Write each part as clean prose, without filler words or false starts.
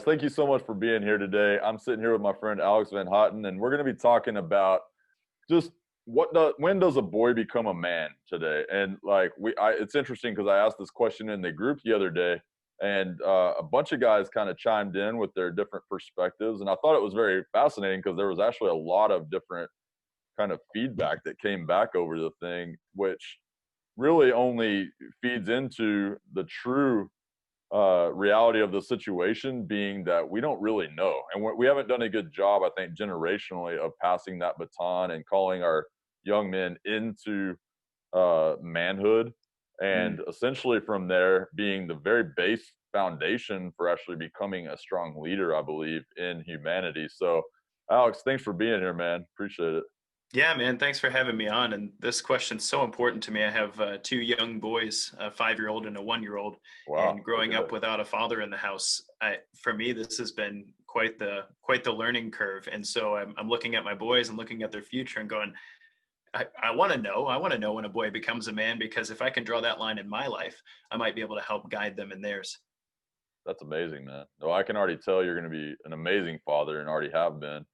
thank you so much for being here today. I'm sitting here with my friend Alex Van Houton, and we're going to be talking about just when does a boy become a man today? And like it's interesting because I asked this question in the group the other day, and a bunch of guys kind of chimed in with their different perspectives, and I thought it was very fascinating because there was actually a lot of different kind of feedback that came back over the thing, which really only feeds into the true reality of the situation being that we don't really know. And we haven't done a good job, I think, generationally of passing that baton and calling our young men into manhood. And essentially from there being the very base foundation for actually becoming a strong leader, I believe, in humanity. So, Alex, thanks for being here, man. Appreciate it. Yeah, man. Thanks for having me on. And this question's so important to me. I have two young boys, a 5-year-old and a 1-year-old. Wow. And growing Okay. up without a father in the house, for me, this has been quite the learning curve. And so I'm looking at my boys and looking at their future and going, I want to know. I want to know when a boy becomes a man, because if I can draw that line in my life, I might be able to help guide them in theirs. That's amazing, man. Well, I can already tell you're going to be an amazing father and already have been,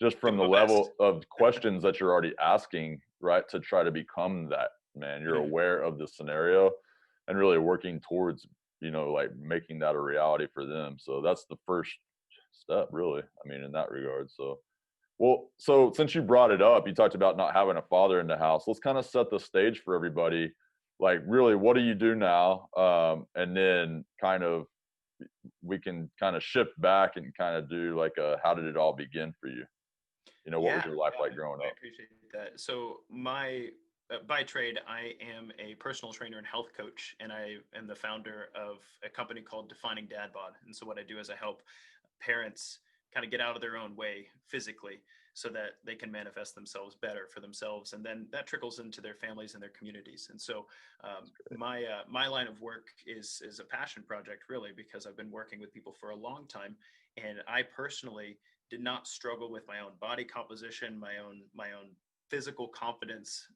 just from Doing the my best. level of questions that you're already asking, right? To try to become that man. You're Mhm. aware of the scenario and really working towards, like making that a reality for them. So that's the first step, really. I mean, in that regard. So, well, so since you brought it up, you talked about not having a father in the house. Let's kind of set the stage for everybody. Like, really, what do you do now? And then kind of we can kind of shift back and kind of do like how did it all begin for you? What was Yeah, your life yeah, like growing I up? appreciate that. So my by trade, I am a personal trainer and health coach, and I am the founder of a company called Defining Dad Bod. And so what I do is I help parents kind of get out of their own way physically so that they can manifest themselves better for themselves, and then that trickles into their families and their communities. And so my line of work is a passion project, really, because I've been working with people for a long time, and I personally did not struggle with my own body composition, my own physical confidence,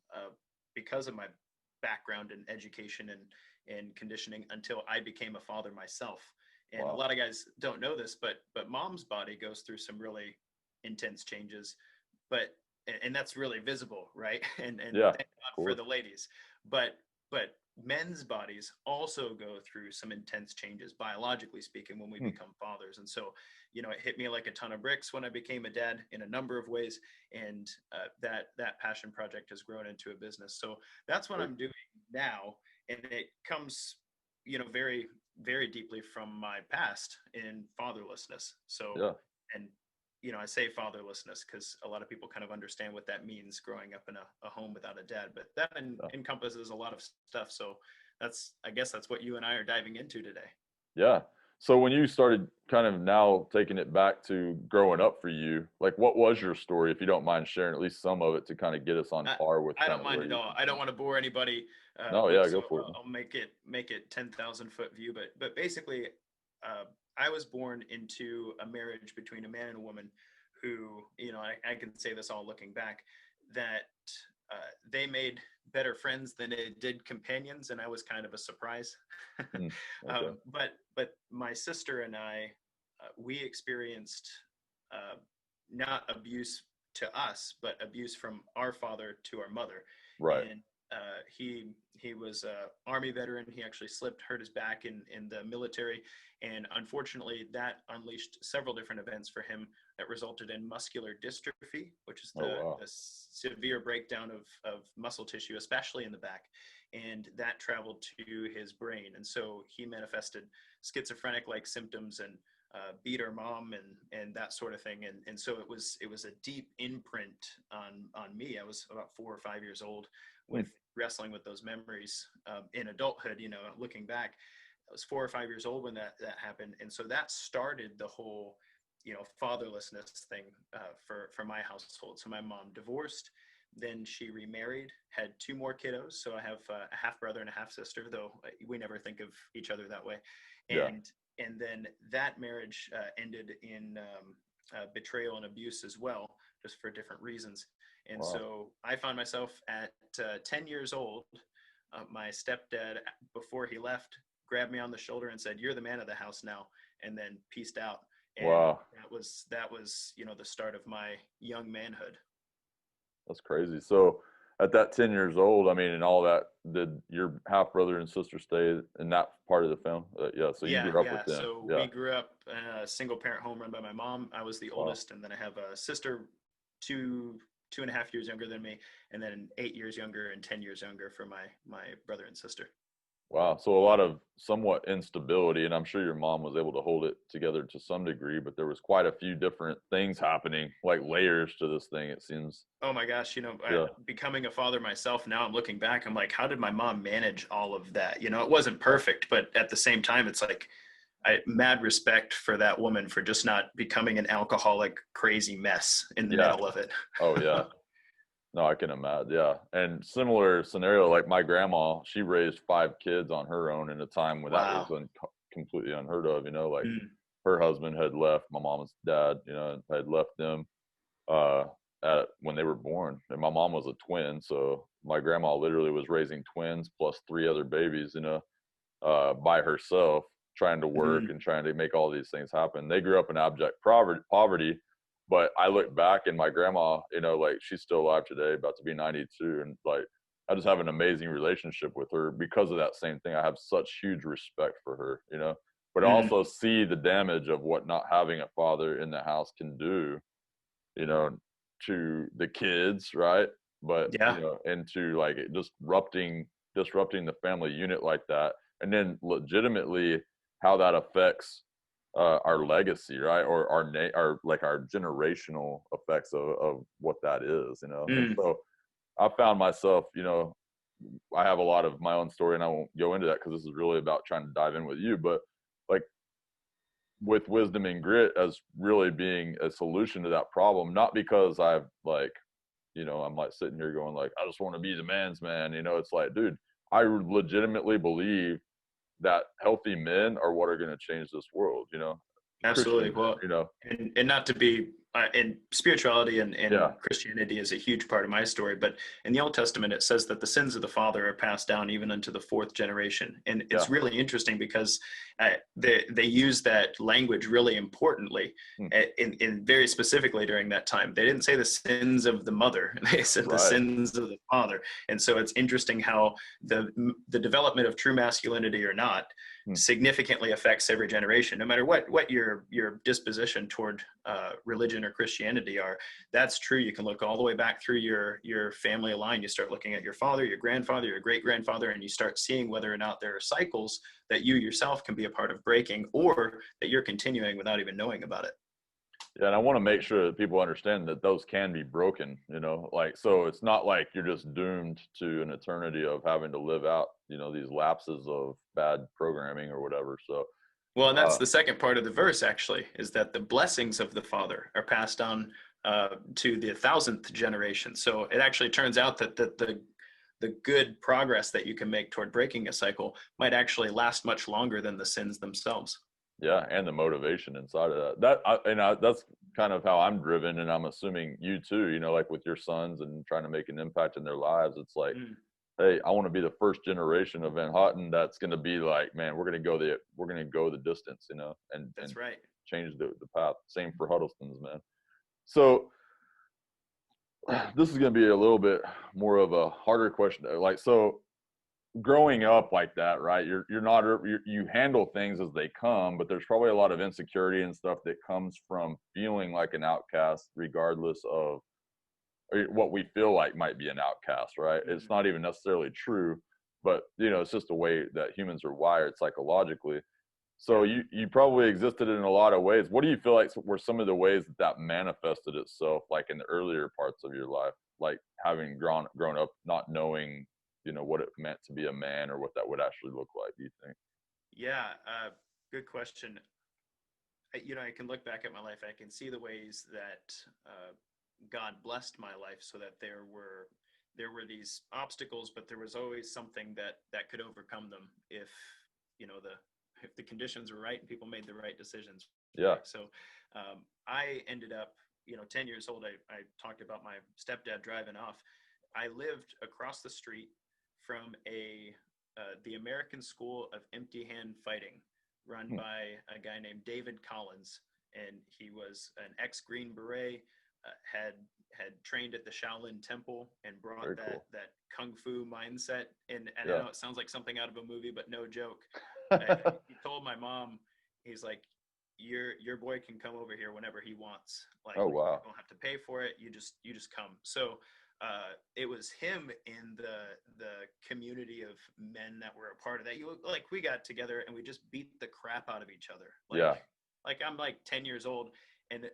because of my background in education and conditioning, until I became a father myself. And a Wow. lot of guys don't know this, but mom's body goes through some really intense changes, but and that's really visible, right? And Yeah, thank of God for course. the ladies. But men's bodies also go through some intense changes, biologically speaking, when we Hmm. become fathers. And so, it hit me like a ton of bricks when I became a dad in a number of ways, and that passion project has grown into a business. So that's what Great. I'm doing now, and it comes, very, very deeply from my past in fatherlessness. So, Yeah. and I say fatherlessness because a lot of people kind of understand what that means, growing up in a home without a dad, but that Yeah. encompasses a lot of stuff. So I guess that's what you and I are diving into today. Yeah. So when you started kind of now taking it back to growing up for you, like what was your story, if you don't mind sharing at least some of it to kind of get us on I, par with I kind don't of mind where at you all. come I don't from? want to bore anybody No, with, yeah, so go for it, man. I'll make it 10,000 foot view. But basically, I was born into a marriage between a man and a woman who, I can say this all looking back, that they made better friends than it did companions, and I was kind of a surprise. Hmm. Okay. But my sister and I, we experienced uh, not abuse to us, but abuse from our father to our mother. Right. And he was a army veteran. He actually slipped, hurt his back in the military, and unfortunately, that unleashed several different events for him that resulted in muscular dystrophy, which is Oh, the wow. severe breakdown of muscle tissue, especially in the back. And that traveled to his brain. And so he manifested schizophrenic like symptoms and beat our mom and that sort of thing. And so it was a deep imprint on me. I was about 4 or 5 years old Hmm. with wrestling with those memories in adulthood, looking back. I was 4 or 5 years old when that happened. And so that started the whole, fatherlessness thing for my household. So my mom divorced, then she remarried, had two more kiddos. So I have a half brother and a half sister, though we never think of each other that way. Yeah. And then that marriage ended in betrayal and abuse as well, just for different reasons. And Wow. so I found myself at 10 years old. My stepdad, before he left, grabbed me on the shoulder and said, "You're the man of the house now," and then peaced out. And Wow. that was the start of my young manhood. That's crazy. So at that 10 years old, I mean, and all that, did your half brother and sister stay in that part of the film? Yeah. So you Yeah, grew up yeah. with them. So Yeah. we grew up in a single parent home run by my mom. I was the Wow. oldest, and then I have a sister, two and a half years younger than me, and then 8 years younger and 10 years younger for my brother and sister. Wow. So a lot of somewhat instability, and I'm sure your mom was able to hold it together to some degree, but there was quite a few different things happening, like layers to this thing, it seems. Oh my gosh, Yeah. becoming a father myself now, I'm looking back, I'm like, how did my mom manage all of that? It wasn't perfect, but at the same time, it's like I mad respect for that woman for just not becoming an alcoholic, crazy mess in the Yeah. middle of it. Oh, yeah. No, I can imagine. Yeah. And similar scenario, like my grandma, she raised 5 kids on her own in a time when that was Wow. completely unheard of, like Mm, her husband had left my mom's dad, and had left them uh, when they were born. And my mom was a twin. So my grandma literally was raising twins plus 3 other babies, by herself, trying to work mm. and trying to make all these things happen. They grew up in abject poverty, but I look back and my grandma, like she's still alive today, about to be 92, and like I just have an amazing relationship with her because of that same thing. I have such huge respect for her, but I Mm. also see the damage of what not having a father in the house can do, you know, to the kids, right? But Yeah. and to like disrupting the family unit like that, and then legitimately how that affects our legacy, right? Or our like our generational effects of what that is, And Mm. so I found myself, I have a lot of my own story, and I won't go into that because this is really about trying to dive in with you, but like with wisdom and grit as really being a solution to that problem, not because I've like, I'm like sitting here going like, I just want to be the man's man. It's like, dude, I legitimately believe that healthy men are what are going to change this world, Absolutely. Christian Well, men. and not to be, and spirituality and Yeah, Christianity is a huge part of my story. But in the Old Testament, it says that the sins of the father are passed down even unto the fourth generation, and yeah. it's really interesting because they use that language really importantly, Hmm. in very specifically during that time. They didn't say the sins of the mother; they said the Right. sins of the father. And so it's interesting how the development of true masculinity or not Hmm. significantly affects every generation, no matter what your disposition toward religion or Christianity are. That's true. You can look all the way back through your family line. You start looking at your father, your grandfather, your great grandfather, and you start seeing whether or not there are cycles that you yourself can be a part of breaking, or that you're continuing without even knowing about it. Yeah, and I want to make sure that people understand that those can be broken, like, so it's not like you're just doomed to an eternity of having to live out, these lapses of bad programming or whatever. So, Well, and that's uh, the second part of the verse, actually, is that the blessings of the Father are passed on to the thousandth generation. So it actually turns out that the good progress that you can make toward breaking a cycle might actually last much longer than the sins themselves. yeah, and the motivation inside of that. That's kind of how I'm driven, and I'm assuming you too. Like with your sons and trying to make an impact in their lives. It's like, Mm, hey, I want to be the first generation of Van Houten that's going to be like, man, we're going to go the distance, and that's right. change the path. Same for Huddleston's, man. So this is going to be a little bit more of a harder question. Like, so growing up like that, right? You're not you handle things as they come, but there's probably a lot of insecurity and stuff that comes from feeling like an outcast, regardless of what we feel like might be an outcast, right? It's Mm. not even necessarily true, but it's just the way that humans are wired psychologically. So Yeah. you probably existed in a lot of ways. What do you feel like were some of the ways that manifested itself, like in the earlier parts of your life, like having grown up not knowing, what it meant to be a man or what that would actually look like? Do you think? Yeah. Good question. I can look back at my life. I can see the ways that God blessed my life, so that there were these obstacles, but there was always something that could overcome them if the if the conditions were right and people made the right decisions. Yeah. Right. So I ended up, 10 years old. I talked about my stepdad driving off. I lived across the street from the American School of Empty Hand Fighting, run Hmm. by a guy named David Collins. and he was an ex-Green Beret, had trained at the Shaolin Temple and brought Very cool. that kung fu mindset. And I Yeah. know it sounds like something out of a movie, but no joke. He told my mom, he's like, your boy can come over here whenever he wants. Like, Oh, you wow. don't have to pay for it. You just come. So it was him in the community of men that were a part of that. We got together and we just beat the crap out of each other. Yeah. Like I'm like 10 years old and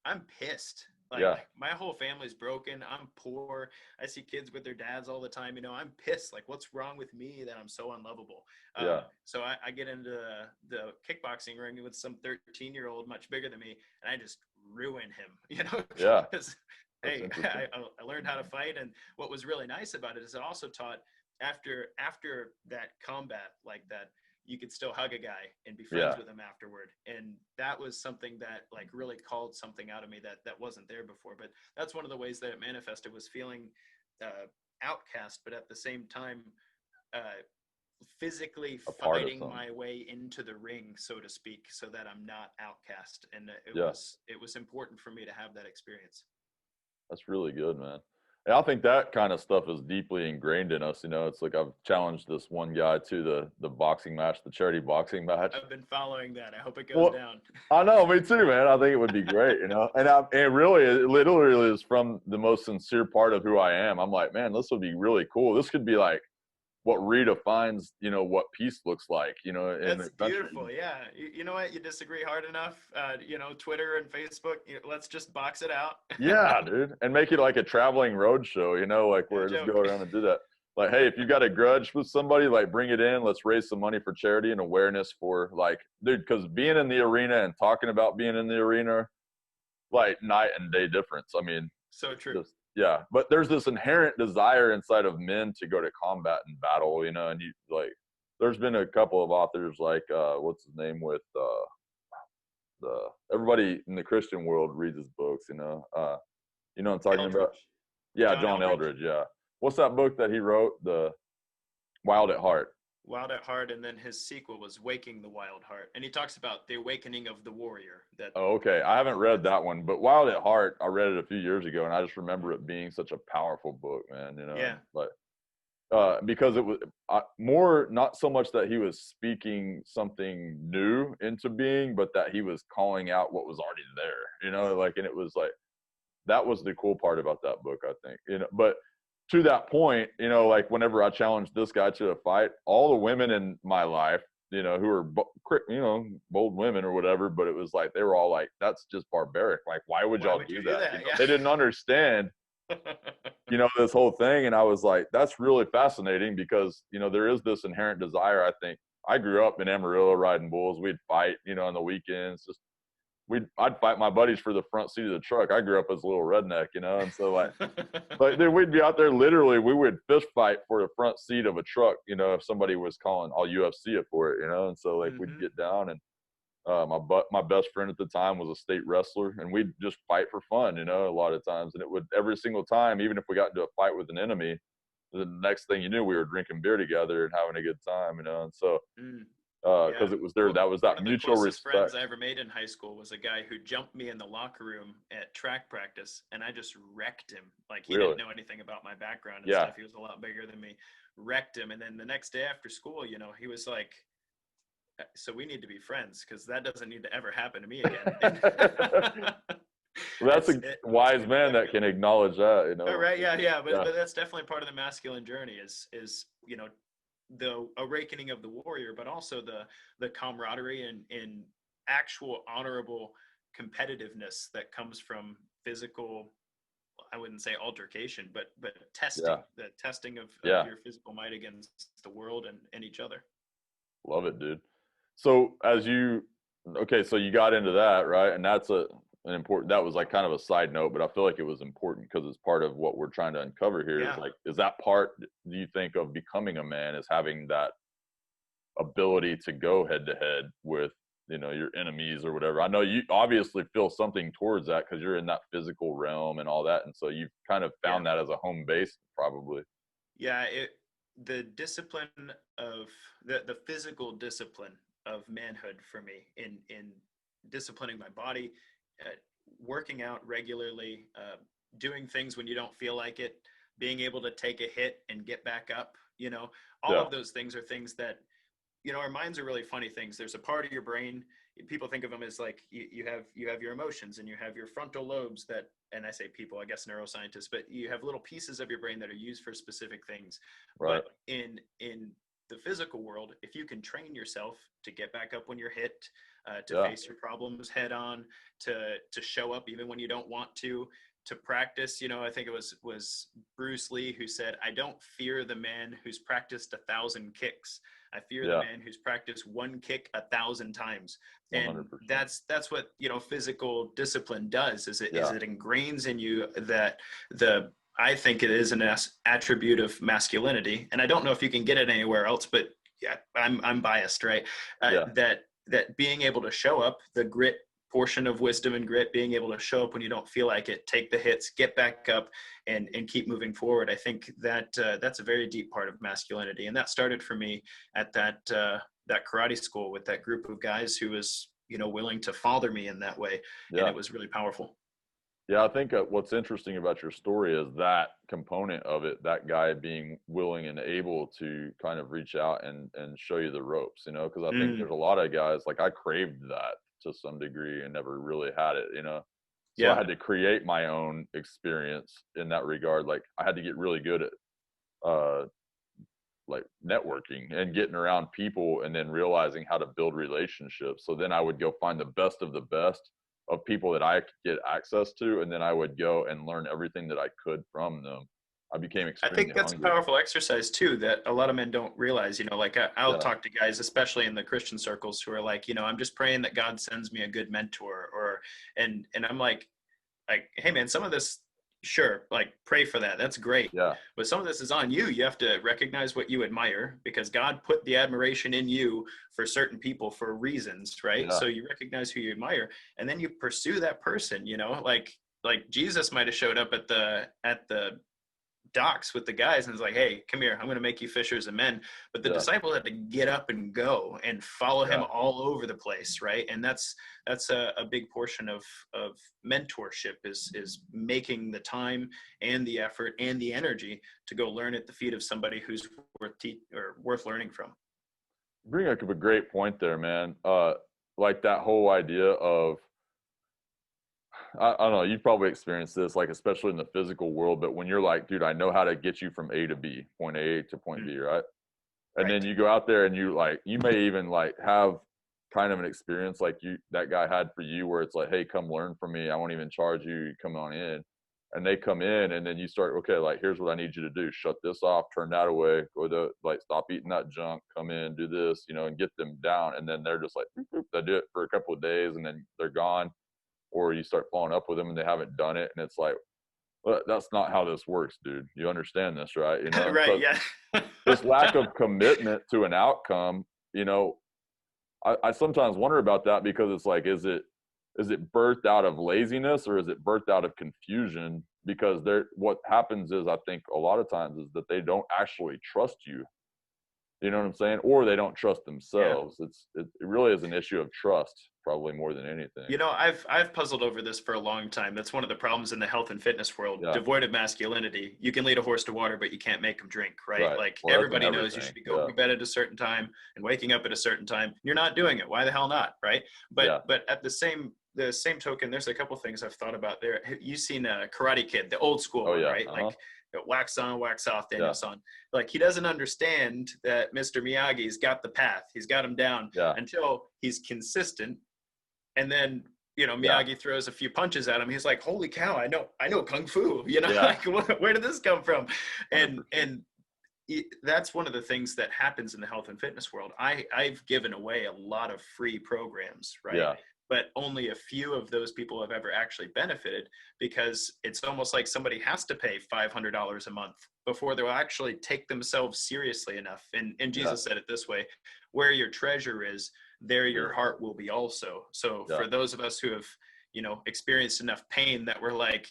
I'm pissed. Like Yeah. my whole family's broken. I'm poor. I see kids with their dads all the time. I'm pissed. Like, what's wrong with me that I'm so unlovable? Yeah. So I get into the kickboxing ring with some 13-year-old, much bigger than me, and I just ruin him. Yeah. Because That's hey, interesting. I learned how to fight, and what was really nice about it is it also taught after that combat like that, you could still hug a guy and be friends Yeah. with him afterward. And that was something that like really called something out of me that wasn't there before. But that's one of the ways that it manifested, was feeling outcast, but at the same time, physically A part of fighting something. my way into the ring, so to speak, so that I'm not outcast. And Yeah. it was important for me to have that experience. That's really good, man. And I think that kind of stuff is deeply ingrained in us. It's like I've challenged this one guy to the boxing match, the charity boxing match. I've been following that. I hope it goes Well, down. I know, me too, man. I think it would be great, and really, it literally is from the most sincere part of who I am. I'm like, man, this would be really cool. This could be like what redefines, what peace looks like, in That's the country. beautiful. Yeah. You know what? You disagree hard enough. Twitter and Facebook, let's just box it out. Yeah, dude. And make it like a traveling road show, like No where I just go joke. around and do that. Like, hey, if you got a grudge with somebody, like bring it in. Let's raise some money for charity and awareness for like, dude, because being in the arena and talking about being in the arena, like night and day difference. I mean, So it's true. just, yeah. But there's this inherent desire inside of men to go to combat and battle, and you like, there's been a couple of authors like, what's his name with, everybody in the Christian world reads his books, you know what I'm talking about? Eldridge. Yeah, John John Eldridge. Eldridge. Yeah. What's that book that he wrote? The Wild at Heart. Wild at Heart, and then his sequel was Waking the Wild Heart, and he talks about the awakening of the warrior. Oh, okay. I haven't read that one, but Wild at Heart, I read it a few years ago, and I just remember it being such a powerful book, man. Yeah. But because it was more not so much that he was speaking something new into being, but that he was calling out what was already there. And it was like that was the cool part about that book, I think. But to that point, like whenever I challenged this guy to a fight, all the women in my life, who are, bold women or whatever, but it was like, they were all like, that's just barbaric. Like, why would Why y'all would do you do that? that? Yeah. They didn't understand, this whole thing. And I was like, that's really fascinating because, there is this inherent desire. I think I grew up in Amarillo riding bulls. We'd fight, on the weekends, just I'd fight my buddies for the front seat of the truck. I grew up as a little redneck, and so like then we'd be out there literally. We would fist fight for the front seat of a truck, if somebody was calling, I'll UFC it for it, and so like we'd get down and my best friend at the time was a state wrestler, and we'd just fight for fun, a lot of times, and it would every single time, even if we got into a fight with an enemy, the next thing you knew, we were drinking beer together and having a good time, and so. Yeah. Because it was there, that was One that of the mutual closest friends respect. I ever made in high school was a guy who jumped me in the locker room at track practice, and I just wrecked him. Like, he Really? didn't know anything about my background and Yeah. stuff. He was a lot bigger than me. Wrecked him, and then the next day after school, he was like, "So we need to be friends because that doesn't need to ever happen to me again." Well, that's a wise man that can acknowledge that, Oh, right, yeah. But that's definitely part of the masculine journey is the awakening of the warrior, but also the camaraderie and actual honorable competitiveness that comes from physical, I wouldn't say altercation, but testing, the testing of your physical might against the world and each other. Love it, dude. So so you got into that, right? And that's an important, that was like kind of a side note, but I feel like it was important because it's part of what we're trying to uncover here. Yeah. Is like, is that part, do you think, of becoming a man is having that ability to go head to head with, your enemies or whatever? I know you obviously feel something towards that because you're in that physical realm and all that. And so you've kind of found that as a home base, probably. Yeah. The discipline of the physical discipline of manhood for me in disciplining my body, working out regularly, doing things when you don't feel like it, being able to take a hit and get back up, all Yeah. of those things are things that, our minds are really funny things. There's a part of your brain, people think of them as like you have your emotions and you have your frontal lobes that, and I say people, I guess neuroscientists, but you have little pieces of your brain that are used for specific things. Right. But in the physical world, if you can train yourself to get back up when you're hit, to face your problems head on, to show up even when you don't want to practice. I think it was Bruce Lee who said, "I don't fear the man who's practiced 1,000 kicks. I fear the man who's practiced one kick 1,000 times." 100%. And that's what physical discipline does. Is it ingrains in you that I think it is an attribute of masculinity, and I don't know if you can get it anywhere else, but yeah, I'm biased, right? That being able to show up, the grit portion of wisdom and grit, being able to show up when you don't feel like it, take the hits, get back up, and keep moving forward. I think that that's a very deep part of masculinity, and that started for me at that karate school with that group of guys who was willing to father me in that way, and it was really powerful. Yeah, I think what's interesting about your story is that component of it, that guy being willing and able to kind of reach out and show you the ropes, because I think there's a lot of guys, like I craved that to some degree and never really had it, So I had to create my own experience in that regard. Like I had to get really good at like networking and getting around people and then realizing how to build relationships. So then I would go find the best of people that I could get access to, and then I would go and learn everything that I could from them. I became extremely I think that's hungry. a powerful exercise too, that a lot of men don't realize, like I'll talk to guys, especially in the Christian circles, who are like, I'm just praying that God sends me a good mentor, and I'm like, hey man, some of this, sure, like pray for that. That's great. Yeah. But some of this is on you. You have to recognize what you admire, because God put the admiration in you for certain people for reasons, right? Yeah. So you recognize who you admire, and then you pursue that person, like Jesus might have showed up at the docks with the guys and was like, "Hey, come here, I'm going to make you fishers of men." But the disciple had to get up and go and follow him all over the place, right? And that's a big portion of mentorship is making the time and the effort and the energy to go learn at the feet of somebody who's worth learning from. You bring up a great point there, man. Like that whole idea of, I don't know, you've probably experienced this, like especially in the physical world, but when you're like, dude, I know how to get you from A to B, point A to point B, right? And then you go out there and you may even like have kind of an experience like that guy had for you, where it's like, hey, come learn from me. I won't even charge you. Come on in. And they come in, and then you start, okay, like, here's what I need you to do. Shut this off, turn that away, go to stop eating that junk, come in, do this, and get them down. And then they're just like, boop, boop. They do it for a couple of days and then they're gone. Or you start following up with them and they haven't done it, and it's like, well, that's not how this works, dude. You understand this, right? Right. Yeah. This lack of commitment to an outcome, I sometimes wonder about that, because it's like, is it birthed out of laziness, or is it birthed out of confusion? Because what happens is, I think a lot of times, is that they don't actually trust you. You know what I'm saying? Or they don't trust themselves. It really is an issue of trust, probably more than anything. I've puzzled over this for a long time. That's one of the problems in the health and fitness world. Devoid of masculinity, you can lead a horse to water, but you can't make him drink, right? Like, well, everybody knows you should be going to bed at a certain time and waking up at a certain time. You're not doing it. Why the hell not, right? But at the same token, there's a couple things I've thought about there. You've seen Karate Kid, the old school one, right? Like, wax on, wax off, Daniel-san. Like, he doesn't understand that Mr. Miyagi's got the path. He's got him down until he's consistent. And then, Miyagi throws a few punches at him. He's like, holy cow, I know Kung Fu, like, where did this come from? And that's one of the things that happens in the health and fitness world. I've given away a lot of free programs, right? Yeah. But only a few of those people have ever actually benefited, because it's almost like somebody has to pay $500 a month before they'll actually take themselves seriously enough. And Jesus said it this way: where your treasure is, there your heart will be also. So for those of us who have, experienced enough pain that we're like,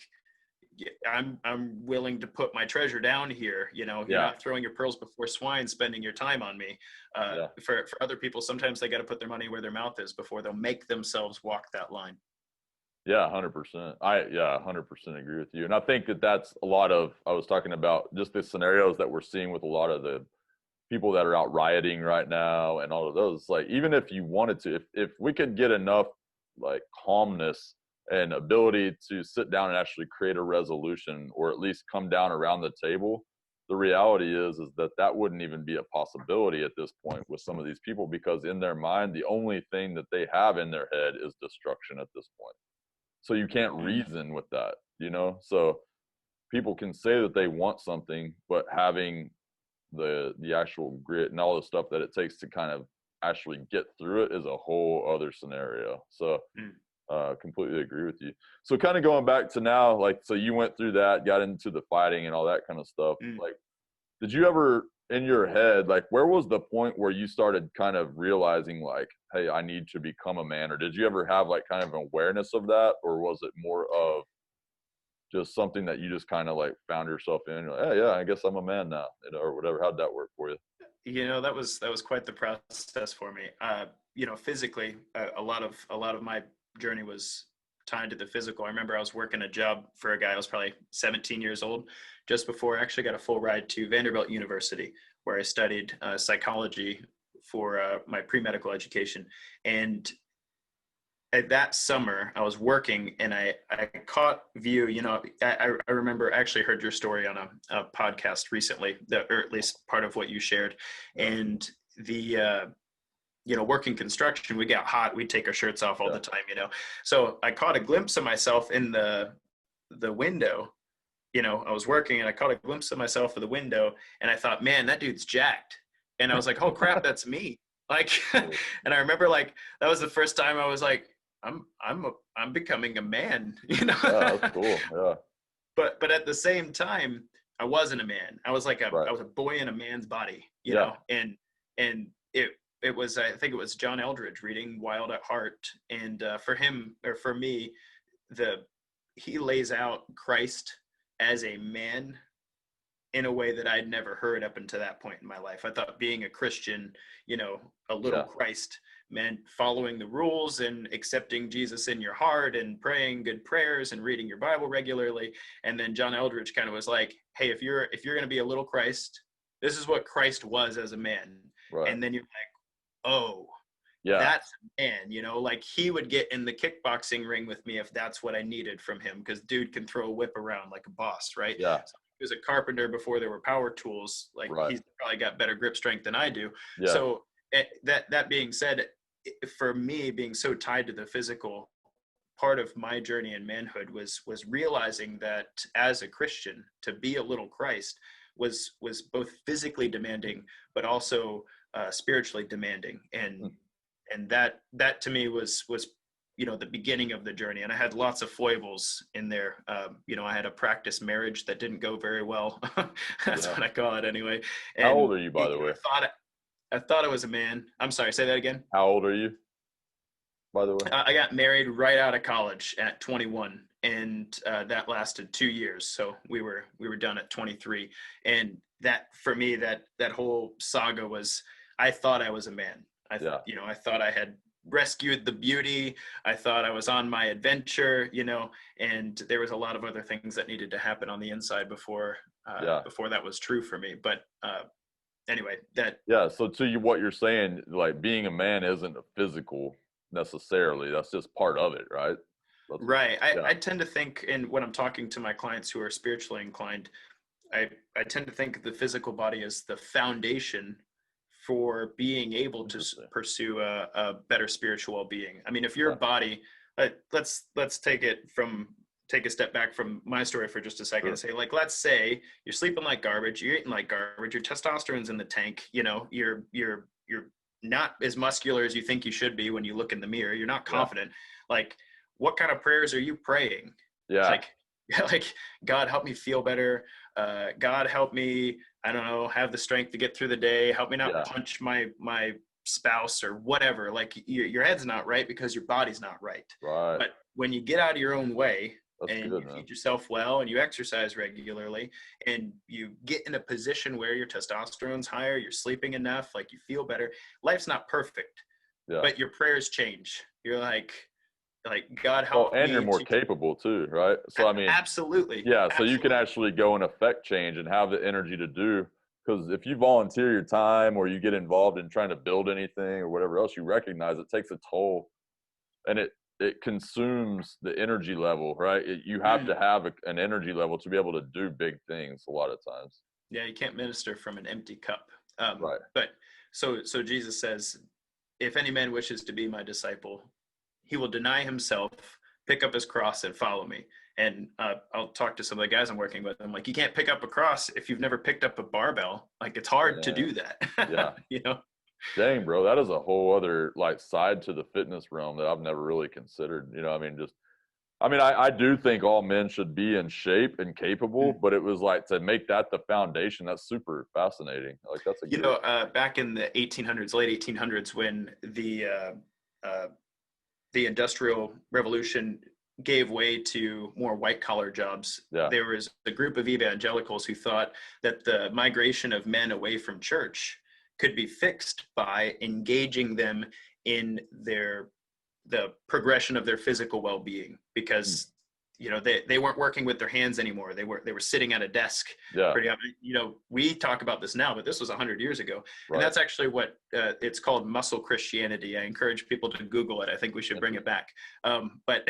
I'm willing to put my treasure down here. You know, you're Yeah. not throwing your pearls before swine, spending your time on me. Yeah. For other people, sometimes they got to put their money where their mouth is before they'll make themselves walk that line. Yeah, 100%. 100% agree with you. And I think that that's a lot of, I was talking about just the scenarios that we're seeing with a lot of the people that are out rioting right now and all of those. Like, even if you wanted to, if we could get enough like calmness and ability to sit down and actually create a resolution, or at least come down around the table, the reality is that that wouldn't even be a possibility at this point with some of these people, because in their mind, the only thing that they have in their head is destruction at this point. So you can't reason with that, you know? So people can say that they want something, but having the actual grit and all the stuff that it takes to kind of actually get through it is a whole other scenario. So completely agree with you. So kind of going back to now, like, so you went through that, got into the fighting and all that kind of stuff. Like, did you ever in your head, like, where was the point where you started kind of realizing like, hey, I need to become a man? Or did you ever have like kind of awareness of that? Or was it more of just something that you just kind of like found yourself in? You're like, hey, yeah, I guess I'm a man now, you know, or whatever. How'd that work for you? You know, that was quite the process for me. You know, physically, a lot of my journey was tied to the physical. I remember I was working a job for a guy. I was probably 17 years old, just before I actually got a full ride to Vanderbilt University, where I studied psychology for my pre-medical education. And at that summer, I was working, and I caught view. You know, I remember, I actually heard your story on a podcast recently, or at least part of what you shared. And the you know, working construction, we got hot, we'd take our shirts off all the time, you know. So I caught a glimpse of myself in the window. You know, I was working and I caught a glimpse of myself in the window, and I thought, man, that dude's jacked. And I was like, oh crap, that's me. Like, and I remember, like, that was the first time I was like, I'm becoming a man, you know. Yeah, that's cool. Yeah. But at the same time, I wasn't a man. I was like Right. I was a boy in a man's body, you Yeah. know. And it was, I think it was John Eldridge reading Wild at Heart, and for him, or for me, he lays out Christ as a man in a way that I'd never heard up until that point in my life. I thought being a Christian, you know, a little Christ meant following the rules and accepting Jesus in your heart and praying good prayers and reading your Bible regularly. And then John Eldridge kind of was like, hey, if you're going to be a little Christ, this is what Christ was as a man. Right. And then you're like, oh, yeah, that's a man, you know, like he would get in the kickboxing ring with me if that's what I needed from him, because dude can throw a whip around like a boss, right? Yeah. So he was a carpenter before there were power tools. Like, he's probably got better grip strength than I do. Yeah. So that being said, for me, being so tied to the physical, part of my journey in manhood was realizing that as a Christian, to be a little Christ was both physically demanding, but also spiritually demanding. And that to me was, you know, the beginning of the journey. And I had lots of foibles in there. You know, I had a practice marriage that didn't go very well. That's what I call it anyway. And how old are you, by the way? I thought I was a man. I'm sorry, say that again. How old are you, by the way? I got married right out of college at 21, and that lasted 2 years. So we were done at 23. And that, for me, that whole saga was, I thought I was a man. You know, I thought I had rescued the beauty. I thought I was on my adventure, you know, and there was a lot of other things that needed to happen on the inside before that was true for me. But anyway, so to you, what you're saying, like, being a man isn't a physical necessarily. That's just part of it, right? Right. I tend to think, and when I'm talking to my clients who are spiritually inclined, I tend to think of the physical body as the foundation for being able to pursue a better spiritual well-being. I mean, if your body, let's take a step back from my story for just a second and say, like, let's say you're sleeping like garbage, you're eating like garbage, your testosterone's in the tank, you know, you're not as muscular as you think you should be when you look in the mirror, you're not confident. Like, what kind of prayers are you praying? Like, God, help me feel better. God, help me, I don't know, have the strength to get through the day. Help me not punch my spouse or whatever. Like, your head's not right because your body's not right. Right. But when you get out of your own way That's and good, you man. feed yourself well and you exercise regularly and you get in a position where your testosterone's higher, you're sleeping enough, like you feel better. Life's not perfect, Yeah. but your prayers change. You're like God Well, help and you're me more to capable too, right? So I mean, absolutely, yeah, so you can absolutely. actually go and affect change and have the energy to do. Because if you volunteer your time or you get involved in trying to build anything or whatever else, you recognize it takes a toll, and it consumes the energy level, right? You have to Mm, have an energy level to be able to do big things a lot of times. yeah, you can't minister from an empty cup. Right. But so Jesus says, if any man wishes to be my disciple, he will deny himself, pick up his cross, and follow me. And I'll talk to some of the guys I'm working with. I'm like, you can't pick up a cross if you've never picked up a barbell. Like, it's hard to Yeah. do that. Yeah. You know? Dang, bro, that is a whole other like side to the fitness realm that I've never really considered. I mean, just I mean, I do think all men should be in shape and capable, Mm. but it was like to make that the foundation. That's super fascinating. Like that's a great. Back in the 1800s, late 1800s, when uh, the Industrial Revolution gave way to more white collar jobs, Yeah. there was a group of evangelicals who thought that the migration of men away from church could be fixed by engaging them in the progression of their physical well-being, Mm. because they weren't working with their hands anymore. They were sitting at a desk Yeah. pretty often. We talk about this now, but this was 100 years ago. And Right. that's actually what it's called, muscle Christianity. I encourage people to Google it. I think we should bring it Interesting. back. But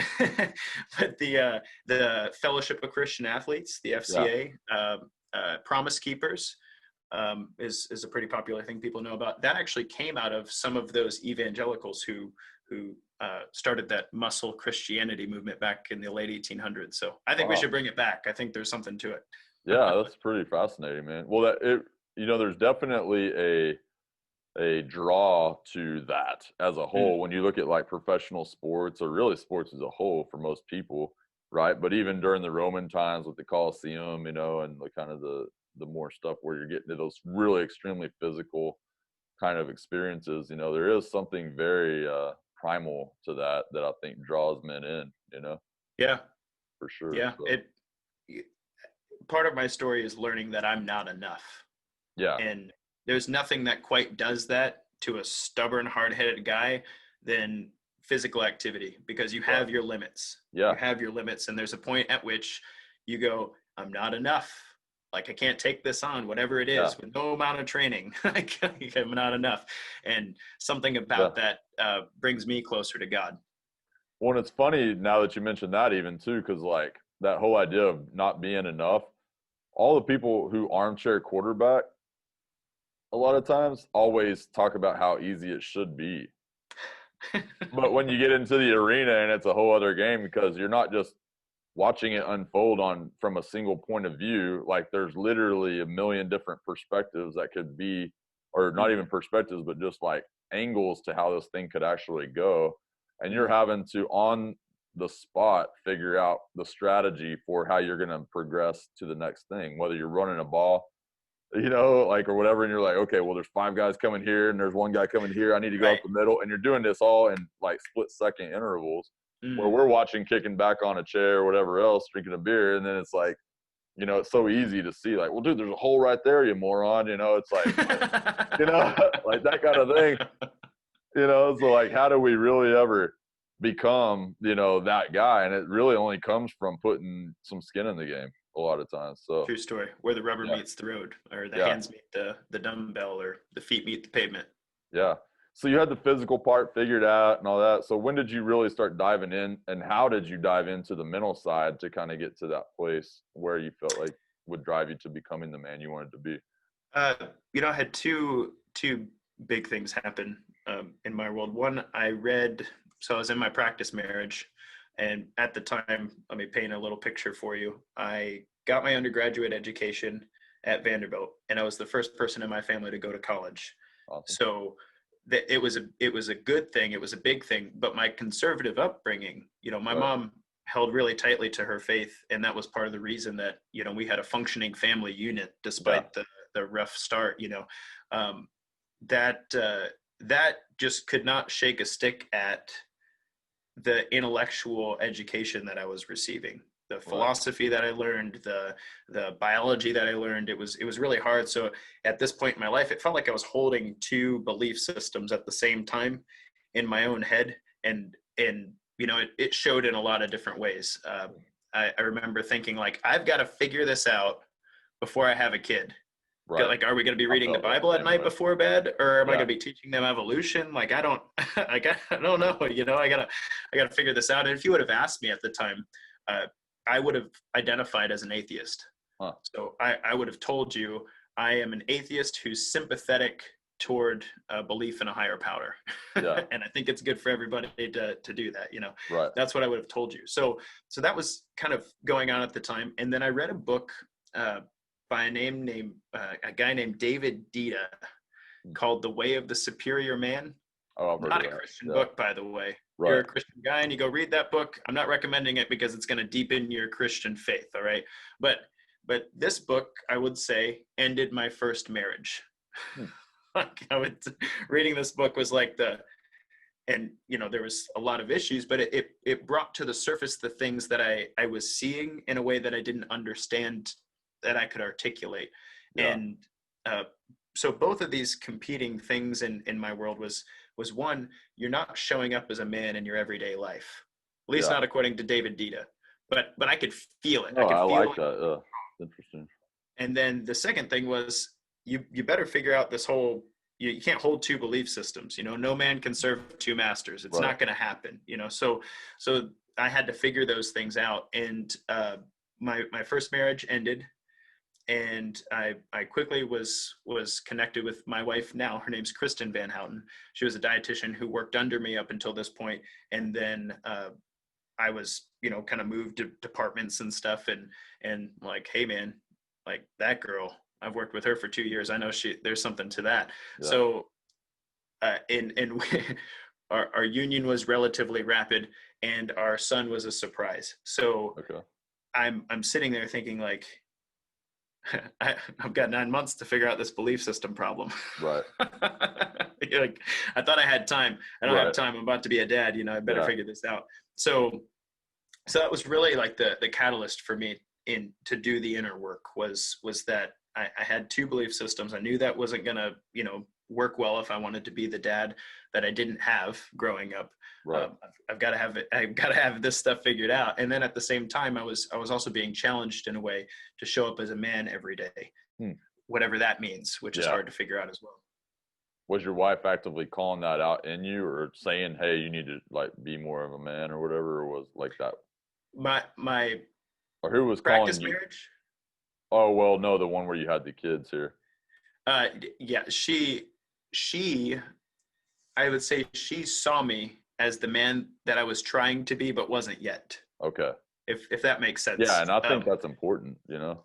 but the Fellowship of Christian Athletes, the Yeah. FCA, Promise Keepers, is a pretty popular thing people know about. That actually came out of some of those evangelicals who started that muscle Christianity movement back in the late 1800s. So I think we Wow. should bring it back. I think there's something to it. Yeah, that's pretty fascinating, man. Well, there's definitely a draw to that as a whole Mm, when you look at like professional sports or really sports as a whole for most people, right? But even during the Roman times with the Colosseum, and the kind of the more stuff where you're getting to those really extremely physical kind of experiences, there is something very primal to that I think draws men in, yeah, for sure. yeah. So Part of my story is learning that I'm not enough, yeah, and there's nothing that quite does that to a stubborn, hard-headed guy than physical activity, because you right, have your limits. You yeah, have your limits, and there's a point at which you go, I'm not enough. Like, I can't take this on, whatever it yeah, is, with no amount of training. I'm not enough. And something yeah. about that brings me closer to God. Well, and it's funny now that you mentioned that even too, because like that whole idea of not being enough, all the people who armchair quarterback a lot of times always talk about how easy it should be. But when you get into the arena and it's a whole other game because you're not just watching it unfold on from a single point of view, like there's literally a million different perspectives that could be, or not even Mm, perspectives, but just like angles to how this thing could actually go. And you're mm, having to on the spot figure out the strategy for how you're going to progress to the next thing, whether you're running a ball, like or whatever, and you're like, okay, well, there's five guys coming here and there's one guy coming here. I need to go up right. the middle, and you're doing this all in like split-second intervals, where Mm. we're watching kicking back on a chair or whatever else, drinking a beer, and then it's like, it's so easy to see, like, well, dude, there's a hole right there, you moron. It's like, like that kind of thing. So like, how do we really ever become, that guy? And it really only comes from putting some skin in the game a lot of times. So True story. Where the rubber yeah, meets the road, or the yeah. hands meet the dumbbell, or the feet meet the pavement. Yeah. So you had the physical part figured out and all that. So when did you really start diving in, and how did you dive into the mental side to kind of get to that place where you felt like would drive you to becoming the man you wanted to be? Uh, I had two big things happen in my world. One, I read. So I was in my practice marriage, and at the time, let me paint a little picture for you. I got my undergraduate education at Vanderbilt, and I was the first person in my family to go to college. Awesome. So it was a good thing. It was a big thing. But my conservative upbringing, my Right. mom held really tightly to her faith, and that was part of the reason that we had a functioning family unit Yeah. despite the rough start. Um, that just could not shake a stick at the intellectual education that I was receiving. the philosophy that I learned, the biology that I learned. It was really hard. So at this point in my life, it felt like I was holding two belief systems at the same time in my own head, and it showed in a lot of different ways. I remember thinking like, I've got to figure this out before I have a kid. Right. Like, are we going to be reading the Bible at night before bed, or am I going to be teaching them evolution? Like, I don't, I don't know. I gotta figure this out. And if you would have asked me at the time, I would have identified as an atheist. Huh. So I would have told you I am an atheist who's sympathetic toward belief in a higher power. Yeah. And I think it's good for everybody to do that. Right. That's what I would have told you. So that was kind of going on at the time. And then I read a book by a guy named David Dita called The Way of the Superior Man. Oh, I've heard Not of a that. Christian book, by the way. Right. You're a Christian guy and you go read that book. I'm not recommending it because it's going to deepen your Christian faith. All right. But this book, I would say, ended my first marriage. Reading this book was like and there was a lot of issues, but it brought to the surface the things that I was seeing in a way that I didn't understand that I could articulate. Yeah. And so both of these competing things in my world was one, you're not showing up as a man in your everyday life, at least not according to David Dita, but I could feel it. Oh, I like that. Interesting. And then the second thing was you better figure out this whole, you can't hold two belief systems, no man can serve two masters. It's not going to happen, so I had to figure those things out. And my first marriage ended, and I quickly was connected with my wife now. Her name's Alex Van Houton. She was a dietitian who worked under me up until this point. And then I was, kind of moved to departments and stuff, and like, hey man, like that girl, I've worked with her for 2 years. I know there's something to that. Yeah. So and our union was relatively rapid, and our son was a surprise. So I'm sitting there thinking like, I've got 9 months to figure out this belief system problem. Right. Like, I thought I had time. I don't have time. I'm about to be a dad. I better figure this out. So that was really like the catalyst for me to do the inner work was that I had two belief systems. I knew that wasn't going to, work well if I wanted to be the dad that I didn't have growing up. Right. I've got to have it. I've got to have this stuff figured out. And then at the same time, I was also being challenged in a way to show up as a man every day, whatever that means, which is hard to figure out as well. Was your wife actively calling that out in you, or saying, "Hey, you need to like be more of a man," or whatever? Or was like that? My or who was calling you? Marriage? Oh well, no, the one where you had the kids here. Yeah, she, I would say she saw me as the man that I was trying to be, but wasn't yet. Okay. If that makes sense. Yeah, and I think that's important,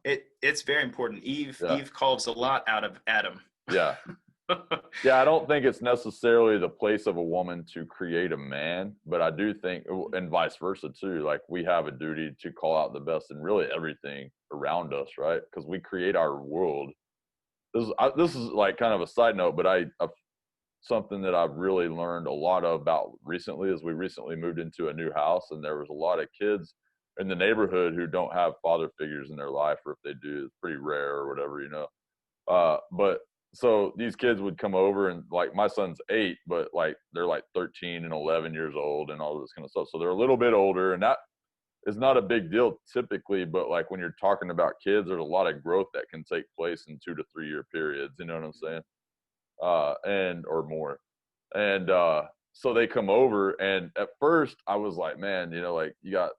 It's very important. Eve carves a lot out of Adam. Yeah. Yeah, I don't think it's necessarily the place of a woman to create a man, but I do think, and vice versa too, like we have a duty to call out the best in really everything around us, right? Because we create our world. This is like kind of a side note, but something that I've really learned a lot about recently is we recently moved into a new house, and there was a lot of kids in the neighborhood who don't have father figures in their life, or if they do, it's pretty rare or whatever, but so these kids would come over, and like my son's 8, but like they're like 13 and 11 years old and all this kind of stuff. So they're a little bit older, and that is not a big deal typically, but like when you're talking about kids, there's a lot of growth that can take place in 2 to 3 year periods. You know what I'm saying? Or more. And so they come over, and at first I was like, man, like you got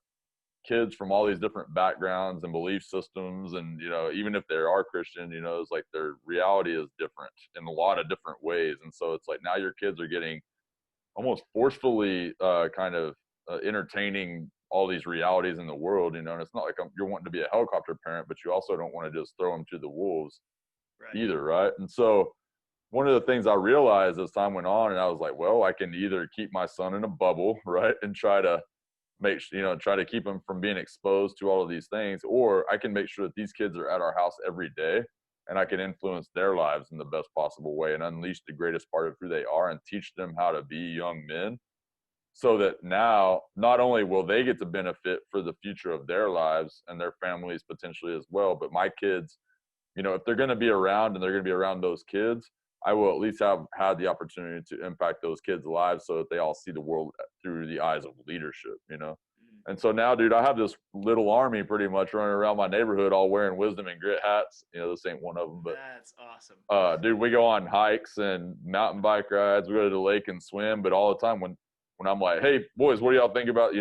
kids from all these different backgrounds and belief systems, and even if they are Christian, it's like their reality is different in a lot of different ways. And so it's like now your kids are getting almost forcefully kind of entertaining all these realities in the world, and it's not like you're wanting to be a helicopter parent, but you also don't want to just throw them to the wolves either, right? And so one of the things I realized as time went on, and I was like, well, I can either keep my son in a bubble, right, and try to try to keep him from being exposed to all of these things, or I can make sure that these kids are at our house every day, and I can influence their lives in the best possible way and unleash the greatest part of who they are and teach them how to be young men so that now not only will they get to benefit for the future of their lives and their families potentially as well, but my kids, if they're going to be around and they're going to be around those kids, I will at least have had the opportunity to impact those kids' lives so that they all see the world through the eyes of leadership. And so now, dude, I have this little army pretty much running around my neighborhood all wearing wisdom and grit hats. This ain't one of them, but That's awesome. dude, we go on hikes and mountain bike rides. We go to the lake and swim, but all the time when I'm like, hey boys, what do y'all think about,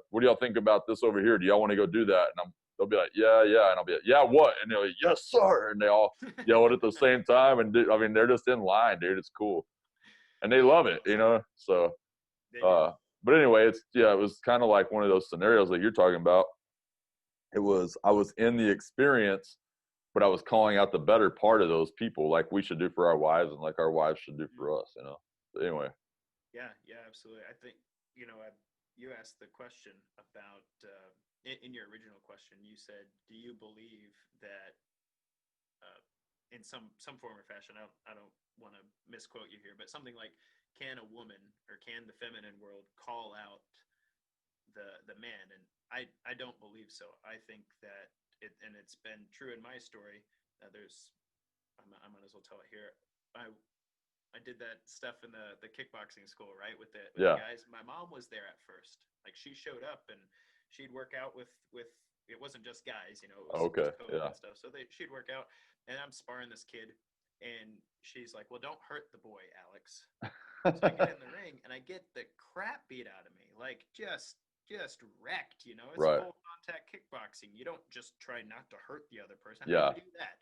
what do y'all think about this over here? Do y'all want to go do that? And they'll be like, yeah, yeah. And I'll be like, yeah, what? And they're like, yes, sir. And they all yell it at the same time. And they're just in line, dude. It's cool. And they love it. So, but anyway, it was kind of like one of those scenarios that you're talking about. I was in the experience, but I was calling out the better part of those people, like we should do for our wives and like our wives should do for us, But anyway. Yeah, absolutely. I think, you asked the question about, in your original question, you said, do you believe that in some form or fashion, I don't want to misquote you here, but something like, can a woman or can the feminine world call out the man? And I don't believe so. I think that and it's been true in my story. I might as well tell it here. I did that stuff in the kickboxing school, right? With the guys. My mom was there at first. Like she showed up and she'd work out with it wasn't just guys, it was, okay, it was COVID and stuff. So she'd work out and I'm sparring this kid and she's like, well, don't hurt the boy, Alex. So I get in the ring and I get the crap beat out of me. Like just wrecked, It's right. full contact kickboxing. You don't just try not to hurt the other person. Yeah. How do you do that?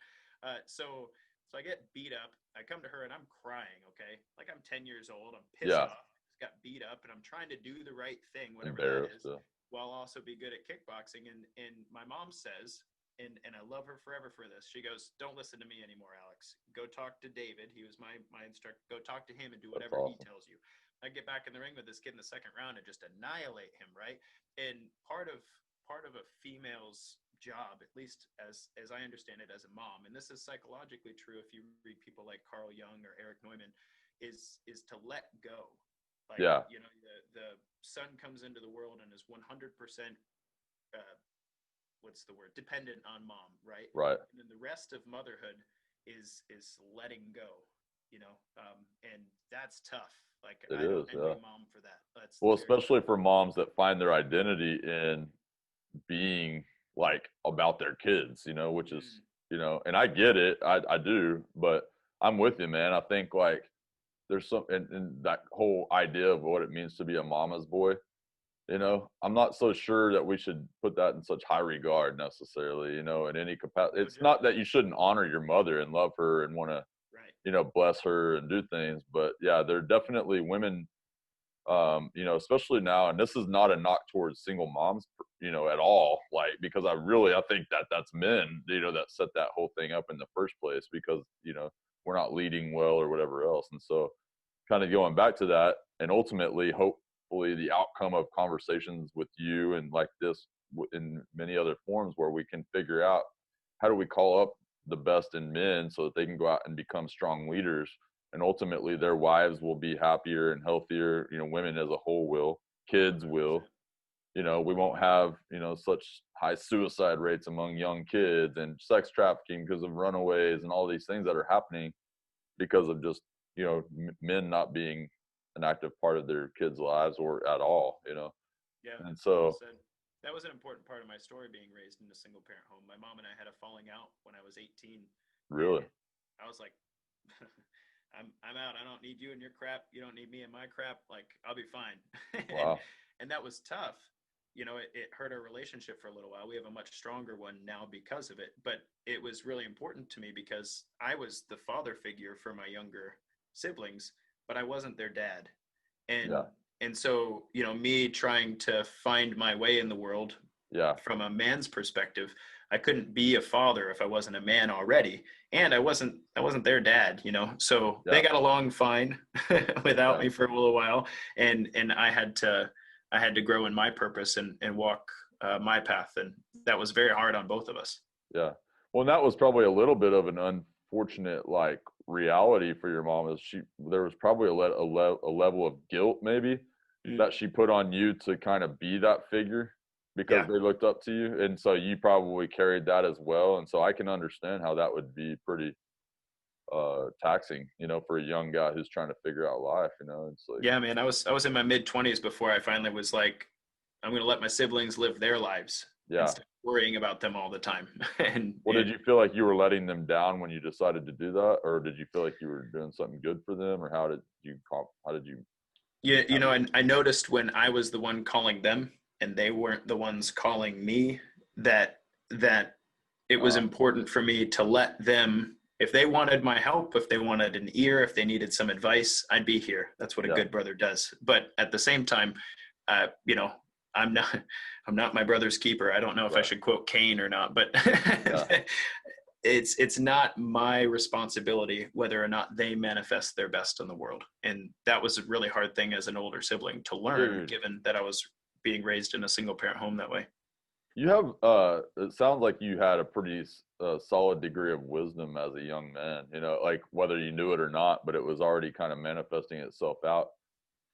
So I get beat up. I come to her and I'm crying, okay? Like I'm 10 years old. I'm pissed off. Just got beat up and I'm trying to do the right thing, whatever that is, while also be good at kickboxing. And my mom says, and I love her forever for this, she goes, don't listen to me anymore, Alex. Go talk to David. He was my instructor. Go talk to him and do whatever he tells you. I get back in the ring with this kid in the second round and just annihilate him, right? And part of a female's job, at least as I understand it as a mom, and this is psychologically true if you read people like Carl Jung or Eric Neumann, is to let go. Like, the son comes into the world and is 100% what's the word, dependent on mom, right? Right. And then the rest of motherhood is letting go, and that's tough. Like I don't envy mom for that. Well, especially for moms that find their identity in being like about their kids, which is, and I get it. I do, but I'm with you, man. I think like there's some in that whole idea of what it means to be a mama's boy. I'm not so sure that we should put that in such high regard necessarily, in any capacity. It's not that you shouldn't honor your mother and love her and want to, bless her and do things. But yeah, there are definitely women, especially now, and this is not a knock towards single moms, at all, like, because I think that's men, that set that whole thing up in the first place because, we're not leading well or whatever else. And so kind of going back to that and ultimately hopefully the outcome of conversations with you and like this in many other forms where we can figure out how do we call up the best in men so that they can go out and become strong leaders, and ultimately their wives will be happier and healthier, women as a whole will, kids will, we won't have, such high suicide rates among young kids and sex trafficking because of runaways and all these things that are happening because of just, men not being an active part of their kids' lives or at all, Yeah. And so that was an important part of my story, being raised in a single parent home. My mom and I had a falling out when I was 18. Really? I was like, I'm out. I don't need you in your crap. You don't need me in my crap. Like, I'll be fine. Wow. and that was tough. It hurt our relationship for a little while. We have a much stronger one now because of it. But it was really important to me because I was the father figure for my younger siblings, but I wasn't their dad. And so, me trying to find my way in the world from a man's perspective, I couldn't be a father if I wasn't a man already. And I wasn't their dad, so they got along fine without me for a little while. And I had to grow in my purpose and walk my path. And that was very hard on both of us. Yeah. Well, that was probably a little bit of an unfortunate, like, reality for your mom is there was probably a level of guilt maybe Mm. that she put on you to kind of be that figure because Yeah. they looked up to you, and so you probably carried that as well, and so I can understand how that would be pretty taxing, for a young guy who's trying to figure out life. It's like, Yeah, man. I was in my mid-20s before I finally was like, I'm going to let my siblings live their lives yeah. instead of worrying about them all the time. and Well, did you feel like you were letting them down when you decided to do that, or did you feel like you were doing something good for them, or how did you yeah, navigate? and I noticed when I was the one calling them and they weren't the ones calling me, that it was Uh, important for me to let them, if they wanted my help, if they wanted an ear, if they needed some advice, I'd be here. That's what a yeah, good brother does. But at the same time, you know, I'm not I'm not my brother's keeper. I don't know if I right, should quote Cain or not, but yeah, it's not my responsibility whether or not they manifest their best in the world. And that was a really hard thing as an older sibling to learn, dude. given that I was being raised in a single parent home that way. You have it sounds like you had a pretty solid degree of wisdom as a young man. Like whether you knew it or not, but it was already kind of manifesting itself out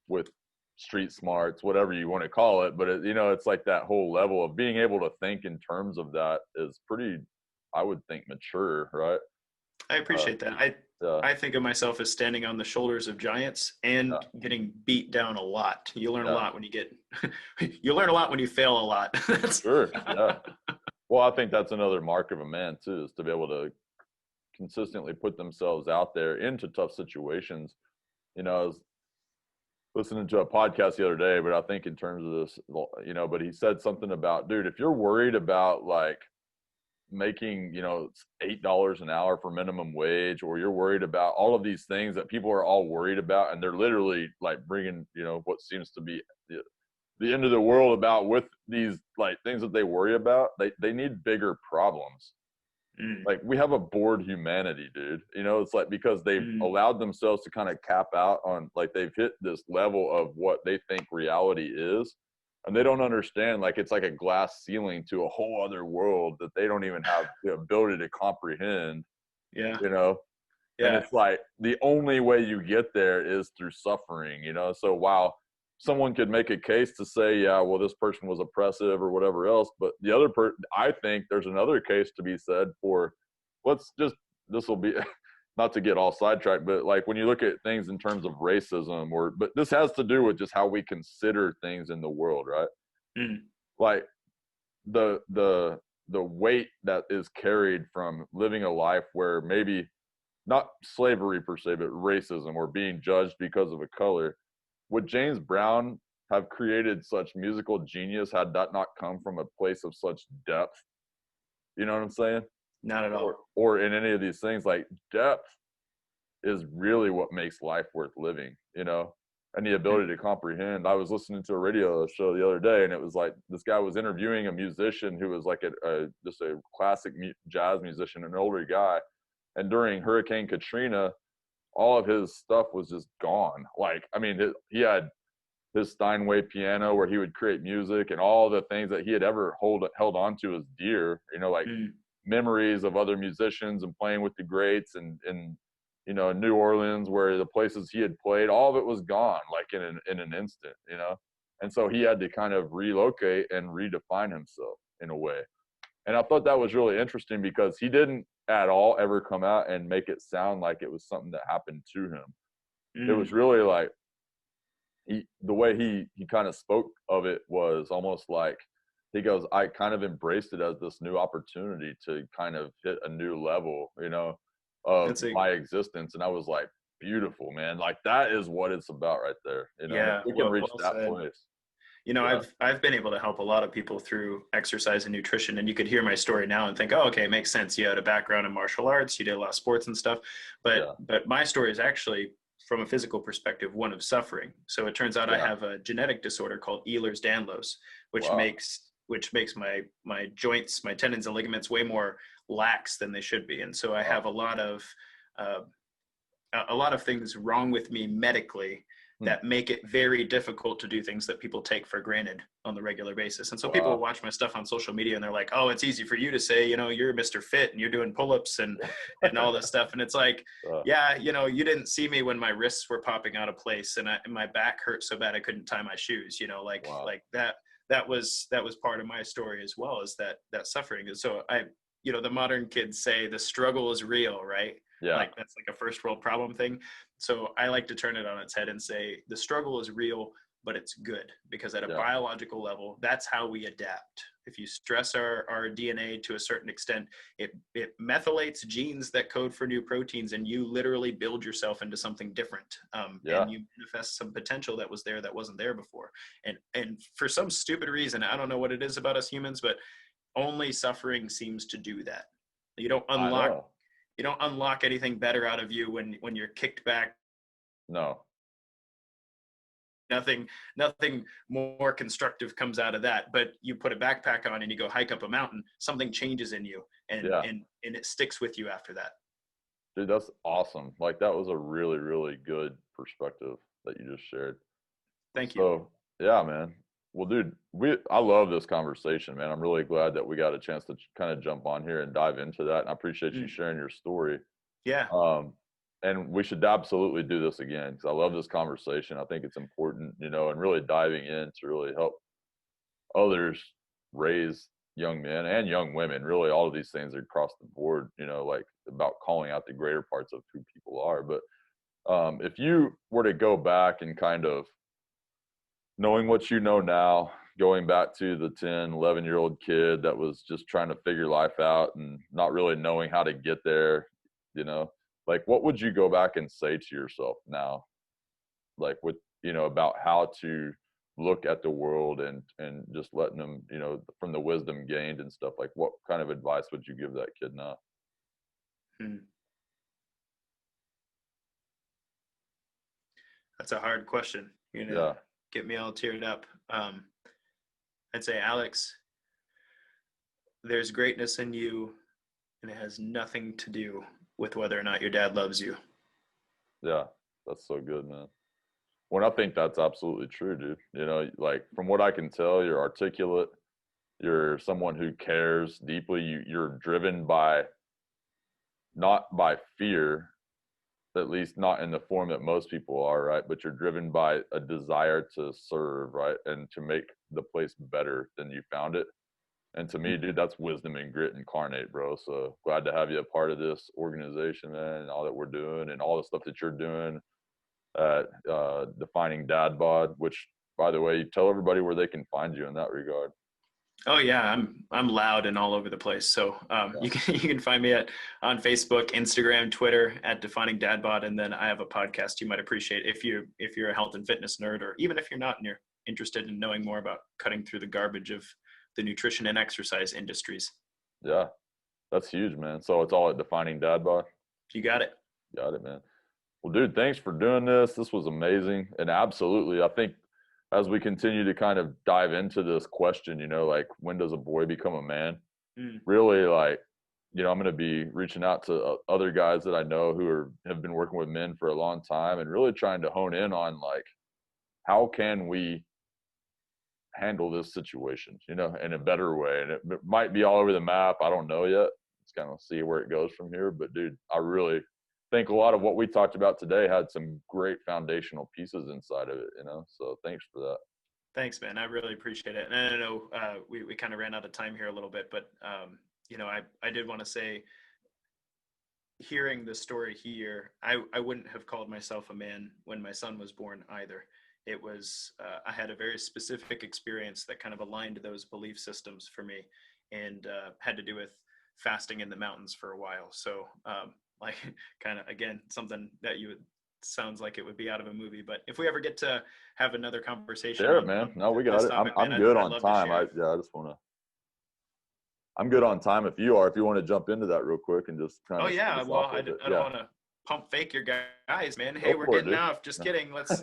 with street smarts, whatever you want to call it. But it's like that whole level of being able to think in terms of that is pretty, I would think, mature, right? I Uh, appreciate that. I yeah, I think of myself as standing on the shoulders of giants yeah, and getting beat down a lot. You learn a yeah, lot when you get you learn a lot when you fail a lot. That's sure, yeah. Well, I think that's another mark of a man too, is to be able to consistently put themselves out there into tough situations. I was listening to a podcast the other day, but I think in terms of this, but he said something about, dude, if you're worried about like making, $8 an hour for minimum wage, or you're worried about all of these things that people are all worried about, and they're literally like bringing, what seems to be the end of the world about with these like things that they worry about, they need bigger problems. mm, Like we have a bored humanity, dude. It's like because they've mm, allowed themselves to kind of cap out on, like, they've hit this level of what they think reality is, and they don't understand, like, it's like a glass ceiling to a whole other world that they don't even have the ability to comprehend, yeah, you know and yeah, it's like the only way you get there is through suffering. So while someone could make a case to say, yeah, well, this person was oppressive or whatever else, but the other I think there's another case to be said for, let's just, this will be, not to get all sidetracked, but like when you look at things in terms of racism, but this has to do with just how we consider things in the world, right? mm, Like the weight that is carried from living a life where maybe not slavery per se, but racism or being judged because of a color. Would James Brown have created such musical genius had that not come from a place of such depth? You know what I'm saying? not at Or all. or in any of these things, like, depth is really what makes life worth living, and the Mm, ability to comprehend. I was listening to a radio show the other day, and it was like this guy was interviewing a musician who was like just a classic jazz musician, an older guy, and during Hurricane Katrina, all of his stuff was just gone. Like, I mean, he had his Steinway piano where he would create music, and all the things that he had ever held on to as dear, like mm, memories of other musicians and playing with the greats, and in New Orleans, where the places he had played, all of it was gone, like in an instant. And so he had to kind of relocate and redefine himself in a way. And I thought that was really interesting because he didn't at all ever come out and make it sound like it was something that happened to him. It was mm. really like the way he kind of spoke of it was almost like, he goes, I kind of embraced it as this new opportunity to kind of hit a new level, of That's a my existence. And I was like, beautiful, man. Like, that is what it's about right there. And if yeah, we can well, reach well that said. place. Yeah, I've been able to help a lot of people through exercise and nutrition, and you could hear my story now and think, oh, okay, it makes sense. You had a background in martial arts, you did a lot of sports and stuff, but yeah, my story is actually from a physical perspective one of suffering. So it turns out I yeah. have a genetic disorder called Ehlers-Danlos, which Wow. makes my joints, my tendons and ligaments way more lax than they should be, and so I Wow. have uh, a lot of things wrong with me medically that make it very difficult to do things that people take for granted on the regular basis. And so people Wow. will watch my stuff on social media and they're like, oh, it's easy for you to say, you know, you're Mr. Fit and you're doing pull-ups and all this stuff. And it's like, yeah, you know, you didn't see me when my wrists were popping out of place and my back hurt so bad I couldn't tie my shoes, you know, like that was part of my story as well, is that suffering. And so you know, the modern kids say the struggle is real, right? Yeah. Like that's like a first world problem thing. So I like to turn it on its head and say the struggle is real, but it's good, because at a biological level, that's how we adapt. If you stress our DNA to a certain extent, it methylates genes that code for new proteins, and you literally build yourself into something different. And you manifest some potential that was there that wasn't there before. And for some stupid reason, I don't know what it is about us humans, but only suffering seems to do that. You don't unlock anything better out of you when you're kicked back. No. Nothing more constructive comes out of that. But you put a backpack on and you go hike up a mountain, something changes in you, and it sticks with you after that. Dude, that's awesome. Like, that was a really, really good perspective that you just shared. Thank you. So, yeah, man. Well, dude, I love this conversation, man. I'm really glad that we got a chance to kind of jump on here and dive into that. And I appreciate you sharing your story. Yeah. And we should absolutely do this again, because I love this conversation. I think it's important, you know, and really diving in to really help others raise young men and young women. Really, all of these things are across the board, you know, like about calling out the greater parts of who people are. But if you were to go back and kind of knowing what you know now, going back to the 10, 11-year-old kid that was just trying to figure life out and not really knowing how to get there, you know, like, what would you go back and say to yourself now? Like, with, you know, about how to look at the world and just letting them, you know, from the wisdom gained and stuff, like, what kind of advice would you give that kid now? That's a hard question. You know, get me all teared up. I'd say, Alex, there's greatness in you, and it has nothing to do with whether or not your dad loves you. Yeah, that's so good, man. Well, I think that's absolutely true, dude. You know, like, from what I can tell, you're articulate. You're someone who cares deeply. You're driven by, not by fear, at least not in the form that most people are, right? But you're driven by a desire to serve, right? And to make the place better than you found it. And to me, dude, that's wisdom and grit incarnate, bro. So glad to have you a part of this organization, man, and all that we're doing and all the stuff that you're doing at Defining Dad Bod, which, by the way, you tell everybody where they can find you in that regard. Oh yeah, I'm loud and all over the place. So you can find me on Facebook, Instagram, Twitter at Defining Dad Bod, and then I have a podcast you might appreciate if you're a health and fitness nerd, or even if you're not and you're interested in knowing more about cutting through the garbage of the nutrition and exercise industries. Yeah, that's huge, man. So it's all at Defining Dad Bod. You got it. Got it, man. Well, dude, thanks for doing this. This was amazing, and absolutely, I think, as we continue to kind of dive into this question, you know, like, when does a boy become a man? Really, like, you know, I'm going to be reaching out to other guys that I know who have been working with men for a long time, and really trying to hone in on, like, how can we handle this situation, you know, in a better way. And it might be all over the map. I don't know yet. It's kind of see where it goes from here. But, dude, I really think a lot of what we talked about today had some great foundational pieces inside of it, you know, so thanks for that. Thanks, man. I really appreciate it. And I know we kind of ran out of time here a little bit, but you know, I did want to say, hearing the story here, I wouldn't have called myself a man when my son was born either. It was I had a very specific experience that kind of aligned those belief systems for me, and had to do with fasting in the mountains for a while. So like, kind of, again, something that sounds like it would be out of a movie. But if we ever get to have another conversation, share it, man. No, we got it. I'm good on time. I just want to. I'm good on time if you are. If you want to jump into that real quick and just kind of. Oh yeah, well, I don't want to pump fake your guys, man. Hey, we're getting off. Just kidding. Let's.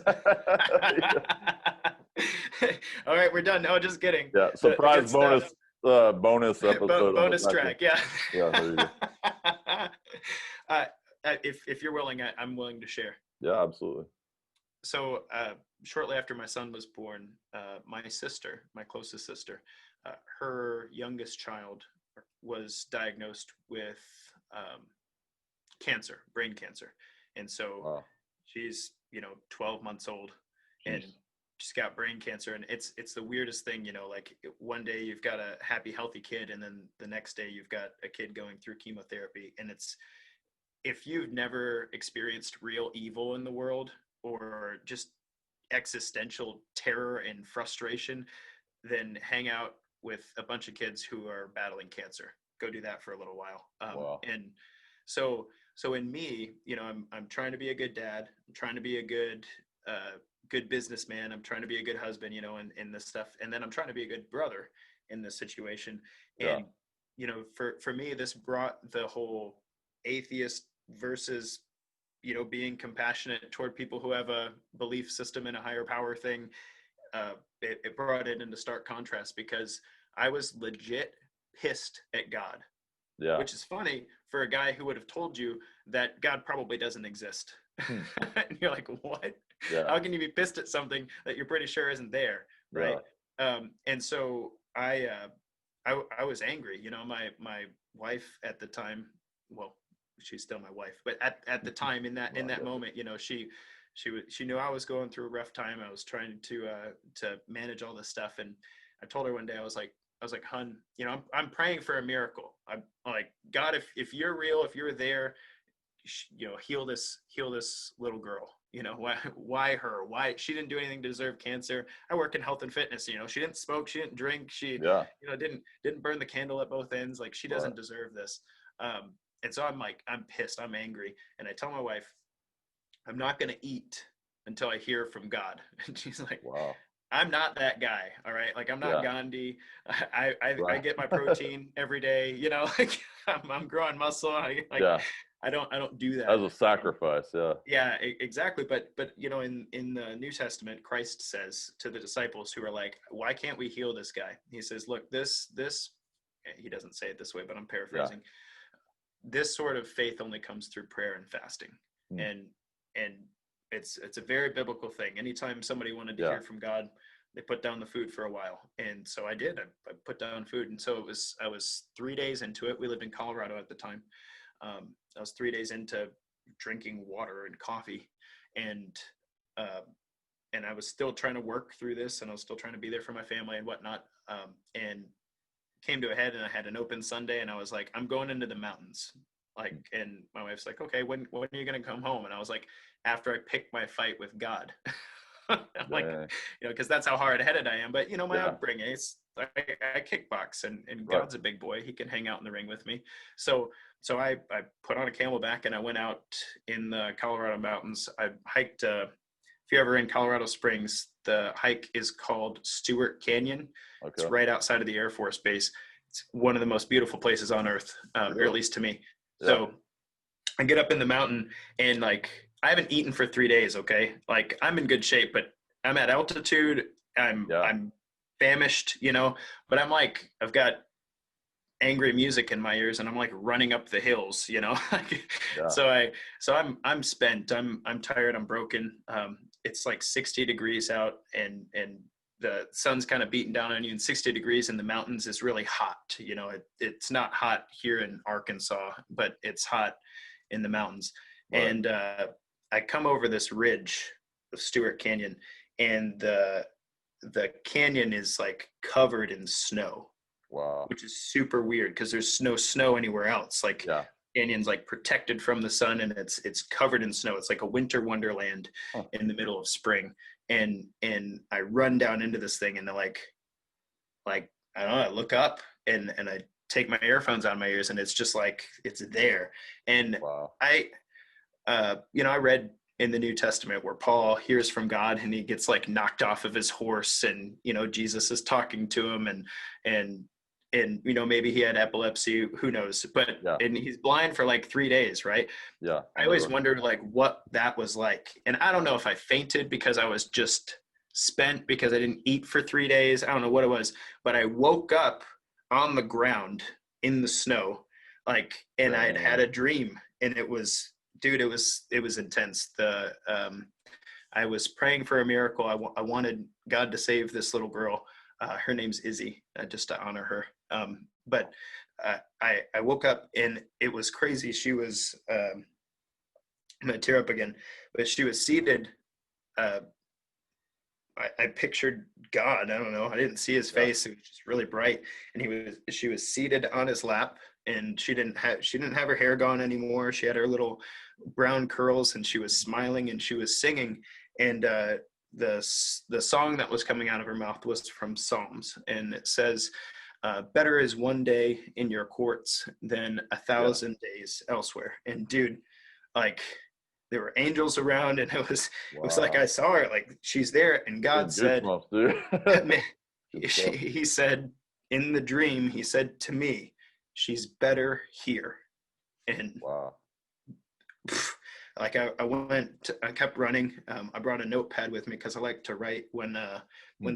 All right, we're done. No, just kidding. Yeah, surprise bonus episode. Bonus track. Yeah. Yeah. There you go. If you're willing, I'm willing to share. Yeah, absolutely. shortly after my son was born, my sister, my closest sister, her youngest child was diagnosed with cancer, brain cancer. And so Wow. she's, 12 months old, and Jeez. she's got brain cancer. And it's the weirdest thing, like one day you've got a happy, healthy kid, and then the next day you've got a kid going through chemotherapy. And if you've never experienced real evil in the world, or just existential terror and frustration, then hang out with a bunch of kids who are battling cancer. Go do that for a little while. Wow. And so in me, I'm trying to be a good dad. I'm trying to be a good businessman. I'm trying to be a good husband, in this stuff. And then I'm trying to be a good brother in this situation. Yeah. And, for me, this brought the whole atheist versus, being compassionate toward people who have a belief system in a higher power thing. It brought it into stark contrast, because I was legit pissed at God. Yeah. Which is funny for a guy who would have told you that God probably doesn't exist. And you're like, what? Yeah. How can you be pissed at something that you're pretty sure isn't there, right? And so I was angry. My wife at the time, well, she's still my wife, but at the time, in that moment, she knew I was going through a rough time. I was trying to manage all this stuff, and I told her one day, I was like, hun, I'm praying for a miracle. I'm like, God, if you're real, if you're there, heal this little girl. Why her? Why she didn't do anything to deserve cancer? I work in health and fitness. She didn't smoke, she didn't drink, she didn't burn the candle at both ends. Like, she doesn't deserve this. And so I'm pissed, I'm angry, and I tell my wife, I'm not going to eat until I hear from God. And she's like, Wow. I'm not that guy. All right. Like, I'm not Gandhi. I get my protein every day, like I'm growing muscle. I don't do that as a sacrifice. Yeah, exactly. But in the New Testament, Christ says to the disciples who are like, why can't we heal this guy? He says, look, this, he doesn't say it this way, but I'm paraphrasing. This sort of faith only comes through prayer and fasting. And it's a very biblical thing. Anytime somebody wanted to hear from God, they put down the food for a while. And so I did. I put down food. And so I was 3 days into it. We lived in Colorado at the time. I was 3 days into drinking water and coffee, and I was still trying to work through this, and I was still trying to be there for my family and whatnot. And came to a head, and I had an open Sunday, and I was like, I'm going into the mountains. Like, and my wife's like, okay, when are you going to come home? And I was like, after I pick my fight with God. I'm like, because that's how hard-headed I am. But my upbringing, I kickbox, and God's a big boy. He can hang out in the ring with me. So I put on a camelback, and I went out in the Colorado mountains. I hiked. If you're ever in Colorado Springs, the hike is called Stewart Canyon. Okay. It's right outside of the Air Force Base. It's one of the most beautiful places on earth, or at least to me. Yeah. So I get up in the mountain, and like, I haven't eaten for 3 days. Okay. Like, I'm in good shape, but I'm at altitude. I'm famished, but I'm like, I've got angry music in my ears, and I'm like running up the hills, So I'm spent. I'm tired. I'm broken. It's like 60 degrees out, and the sun's kind of beating down on you, and 60 degrees in the mountains is really hot. It's not hot here in Arkansas, but it's hot in the mountains. Right. And I come over this ridge of Stewart Canyon, and the canyon is like covered in snow. Wow. Which is super weird, because there's no snow anywhere else. Like, canyon's like protected from the sun, and it's covered in snow. It's like a winter wonderland in the middle of spring. And I run down into this thing, and they're like I don't know, I look up, and I take my earphones out of my ears, and it's just like, it's there. And I read in the New Testament where Paul hears from God, and he gets like knocked off of his horse, and Jesus is talking to him, and maybe he had epilepsy, who knows, but and he's blind for like 3 days, right? I always wondered like what that was like. And I don't know if I fainted because I was just spent, because I didn't eat for 3 days. I don't know what it was, but I woke up on the ground in the snow, and I had a dream, and it was intense. I was praying for a miracle. I wanted God to save this little girl. Her name's Izzy, just to honor her. But I woke up and it was crazy. She was, I'm going to tear up again, but she was seated. I pictured God. I don't know. I didn't see his face. It was just really bright. And she was seated on his lap, and she didn't have her hair gone anymore. She had her little brown curls, and she was smiling and she was singing. And the song that was coming out of her mouth was from Psalms, and it says, better is one day in your courts than 1,000 days elsewhere. And dude, like, there were angels around, and it was like I saw her, like she's there, and God said, he said in the dream, he said to me, she's better here. And like I kept running. I brought a notepad with me because I like to write when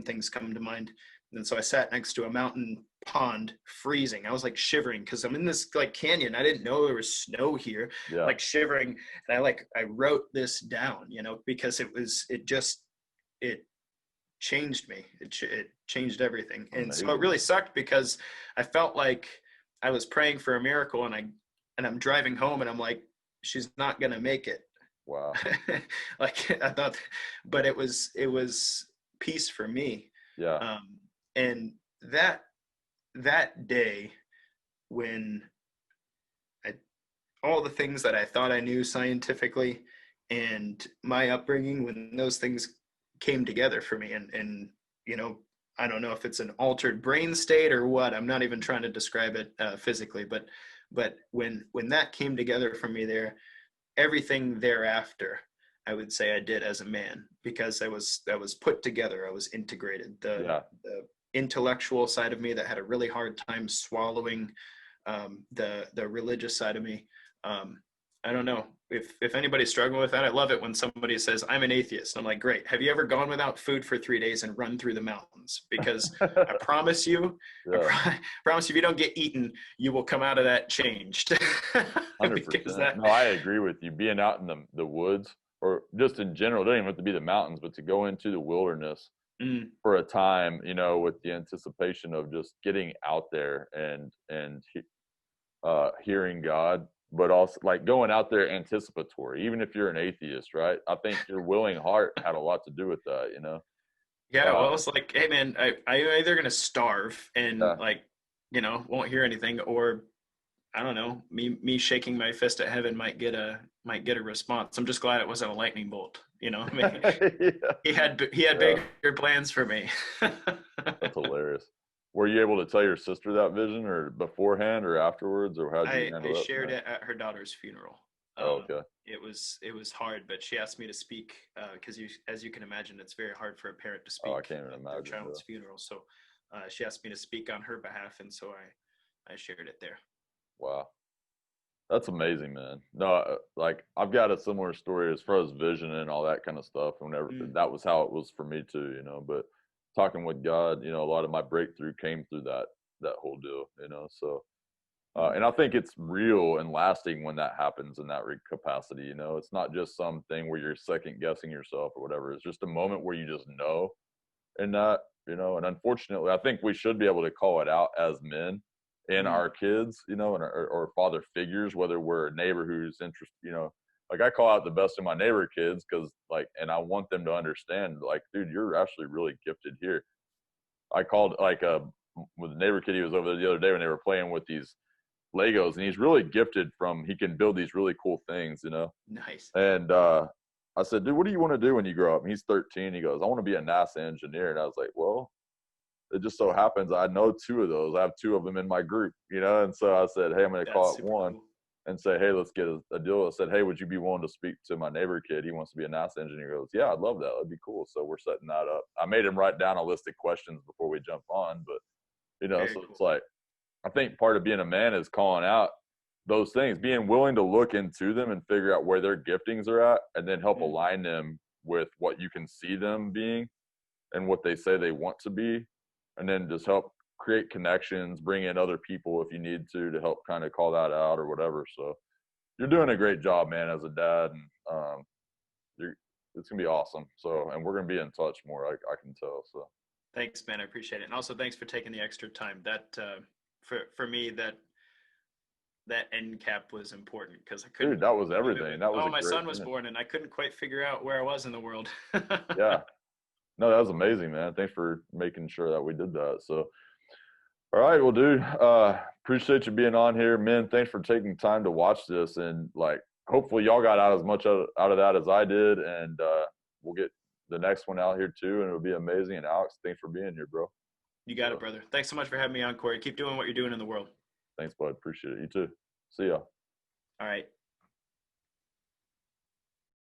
things come to mind. And so I sat next to a mountain pond, freezing. I was like shivering because I'm in this like canyon. I didn't know there was snow here, like shivering. And I wrote this down, because it changed me. It changed everything. And so it really sucked because I felt like I was praying for a miracle, and I'm driving home, and I'm like, she's not going to make it. Wow. Like I thought, but it was peace for me. Yeah. And that day, when all the things that I thought I knew scientifically and my upbringing, when those things came together for me, and I don't know if it's an altered brain state or what. I'm not even trying to describe it physically, but when that came together for me there, everything thereafter, I would say I did as a man, because I was put together. I was integrated. The intellectual side of me that had a really hard time swallowing the religious side of me. I don't know if anybody's struggling with that. I love it when somebody says, I'm an atheist. I'm like, great. Have you ever gone without food for 3 days and run through the mountains? Because I promise you, I promise you, if you don't get eaten, you will come out of that changed. 100%. No, I agree with you. Being out in the woods, or just in general, it doesn't even have to be the mountains, but to go into the wilderness for a time, with the anticipation of just getting out there and hearing God, but also like going out there anticipatory, even if you're an atheist, right? I think your willing heart had a lot to do with that, Yeah, well, it's like, hey man, I'm either gonna starve and won't hear anything, or I don't know, me shaking my fist at heaven might get a response. I'm just glad it wasn't a lightning bolt. I mean, he had bigger plans for me. That's hilarious. Were you able to tell your sister that vision, or beforehand, or afterwards, or how did you handle it? I shared it at her daughter's funeral. Okay. It was hard, but she asked me to speak because as you can imagine, it's very hard for a parent to speak I can't even imagine their child's funeral. So she asked me to speak on her behalf, and so I shared it there. Wow. That's amazing, man. No, like I've got a similar story as far as vision and all that kind of stuff. Whenever that was how it was for me too, but talking with God, a lot of my breakthrough came through that whole deal, so and I think it's real and lasting when that happens in that capacity. It's not just something where you're second guessing yourself or whatever. It's just a moment where you just know, and that, and unfortunately, I think we should be able to call it out as men in our kids, and or father figures, whether we're a neighbor who's interested, like I call out the best of my neighbor kids because and I want them to understand, like, dude, you're actually really gifted here. I called with a neighbor kid, he was over there the other day when they were playing with these Legos, and he's really gifted he can build these really cool things, Nice. And I said, dude, what do you want to do when you grow up? And he's 13. He goes, I want to be a NASA engineer. And I was like, well, it just so happens I know 2 of those. I have 2 of them in my group, and so I said, hey, I'm going to call it one and say, hey, let's get a deal. I said, hey, would you be willing to speak to my neighbor kid? He wants to be a NASA engineer. He goes, yeah, I'd love that. That'd be cool. So we're setting that up. I made him write down a list of questions before we jump on, but so cool. It's like, I think part of being a man is calling out those things, being willing to look into them and figure out where their giftings are at, and then help align them with what you can see them being and what they say they want to be, and then just help create connections, bring in other people if you need to help kind of call that out or whatever. So you're doing a great job, man, as a dad, and it's gonna be awesome. So, and we're gonna be in touch more. I can tell. So, Thanks, man. I appreciate it. And also thanks for taking the extra time. That for me that end cap was important because I couldn't. dude, that was You know, everything. That was oh, a my great son was finish. born, and I couldn't quite figure out where I was in the world. Yeah. No, that was amazing, man. Thanks for making sure that we did that. So, all right, well, dude, appreciate you being on here, man. Thanks for taking time to watch this, and like, hopefully, y'all got out as much out of that as I did, and we'll get the next one out here too, and it'll be amazing. And Alex, thanks for being here, bro. You got it, So, brother. Thanks so much for having me on, Corey. Keep doing what you're doing in the world. thanks, bud. Appreciate it. You too. See ya. All right.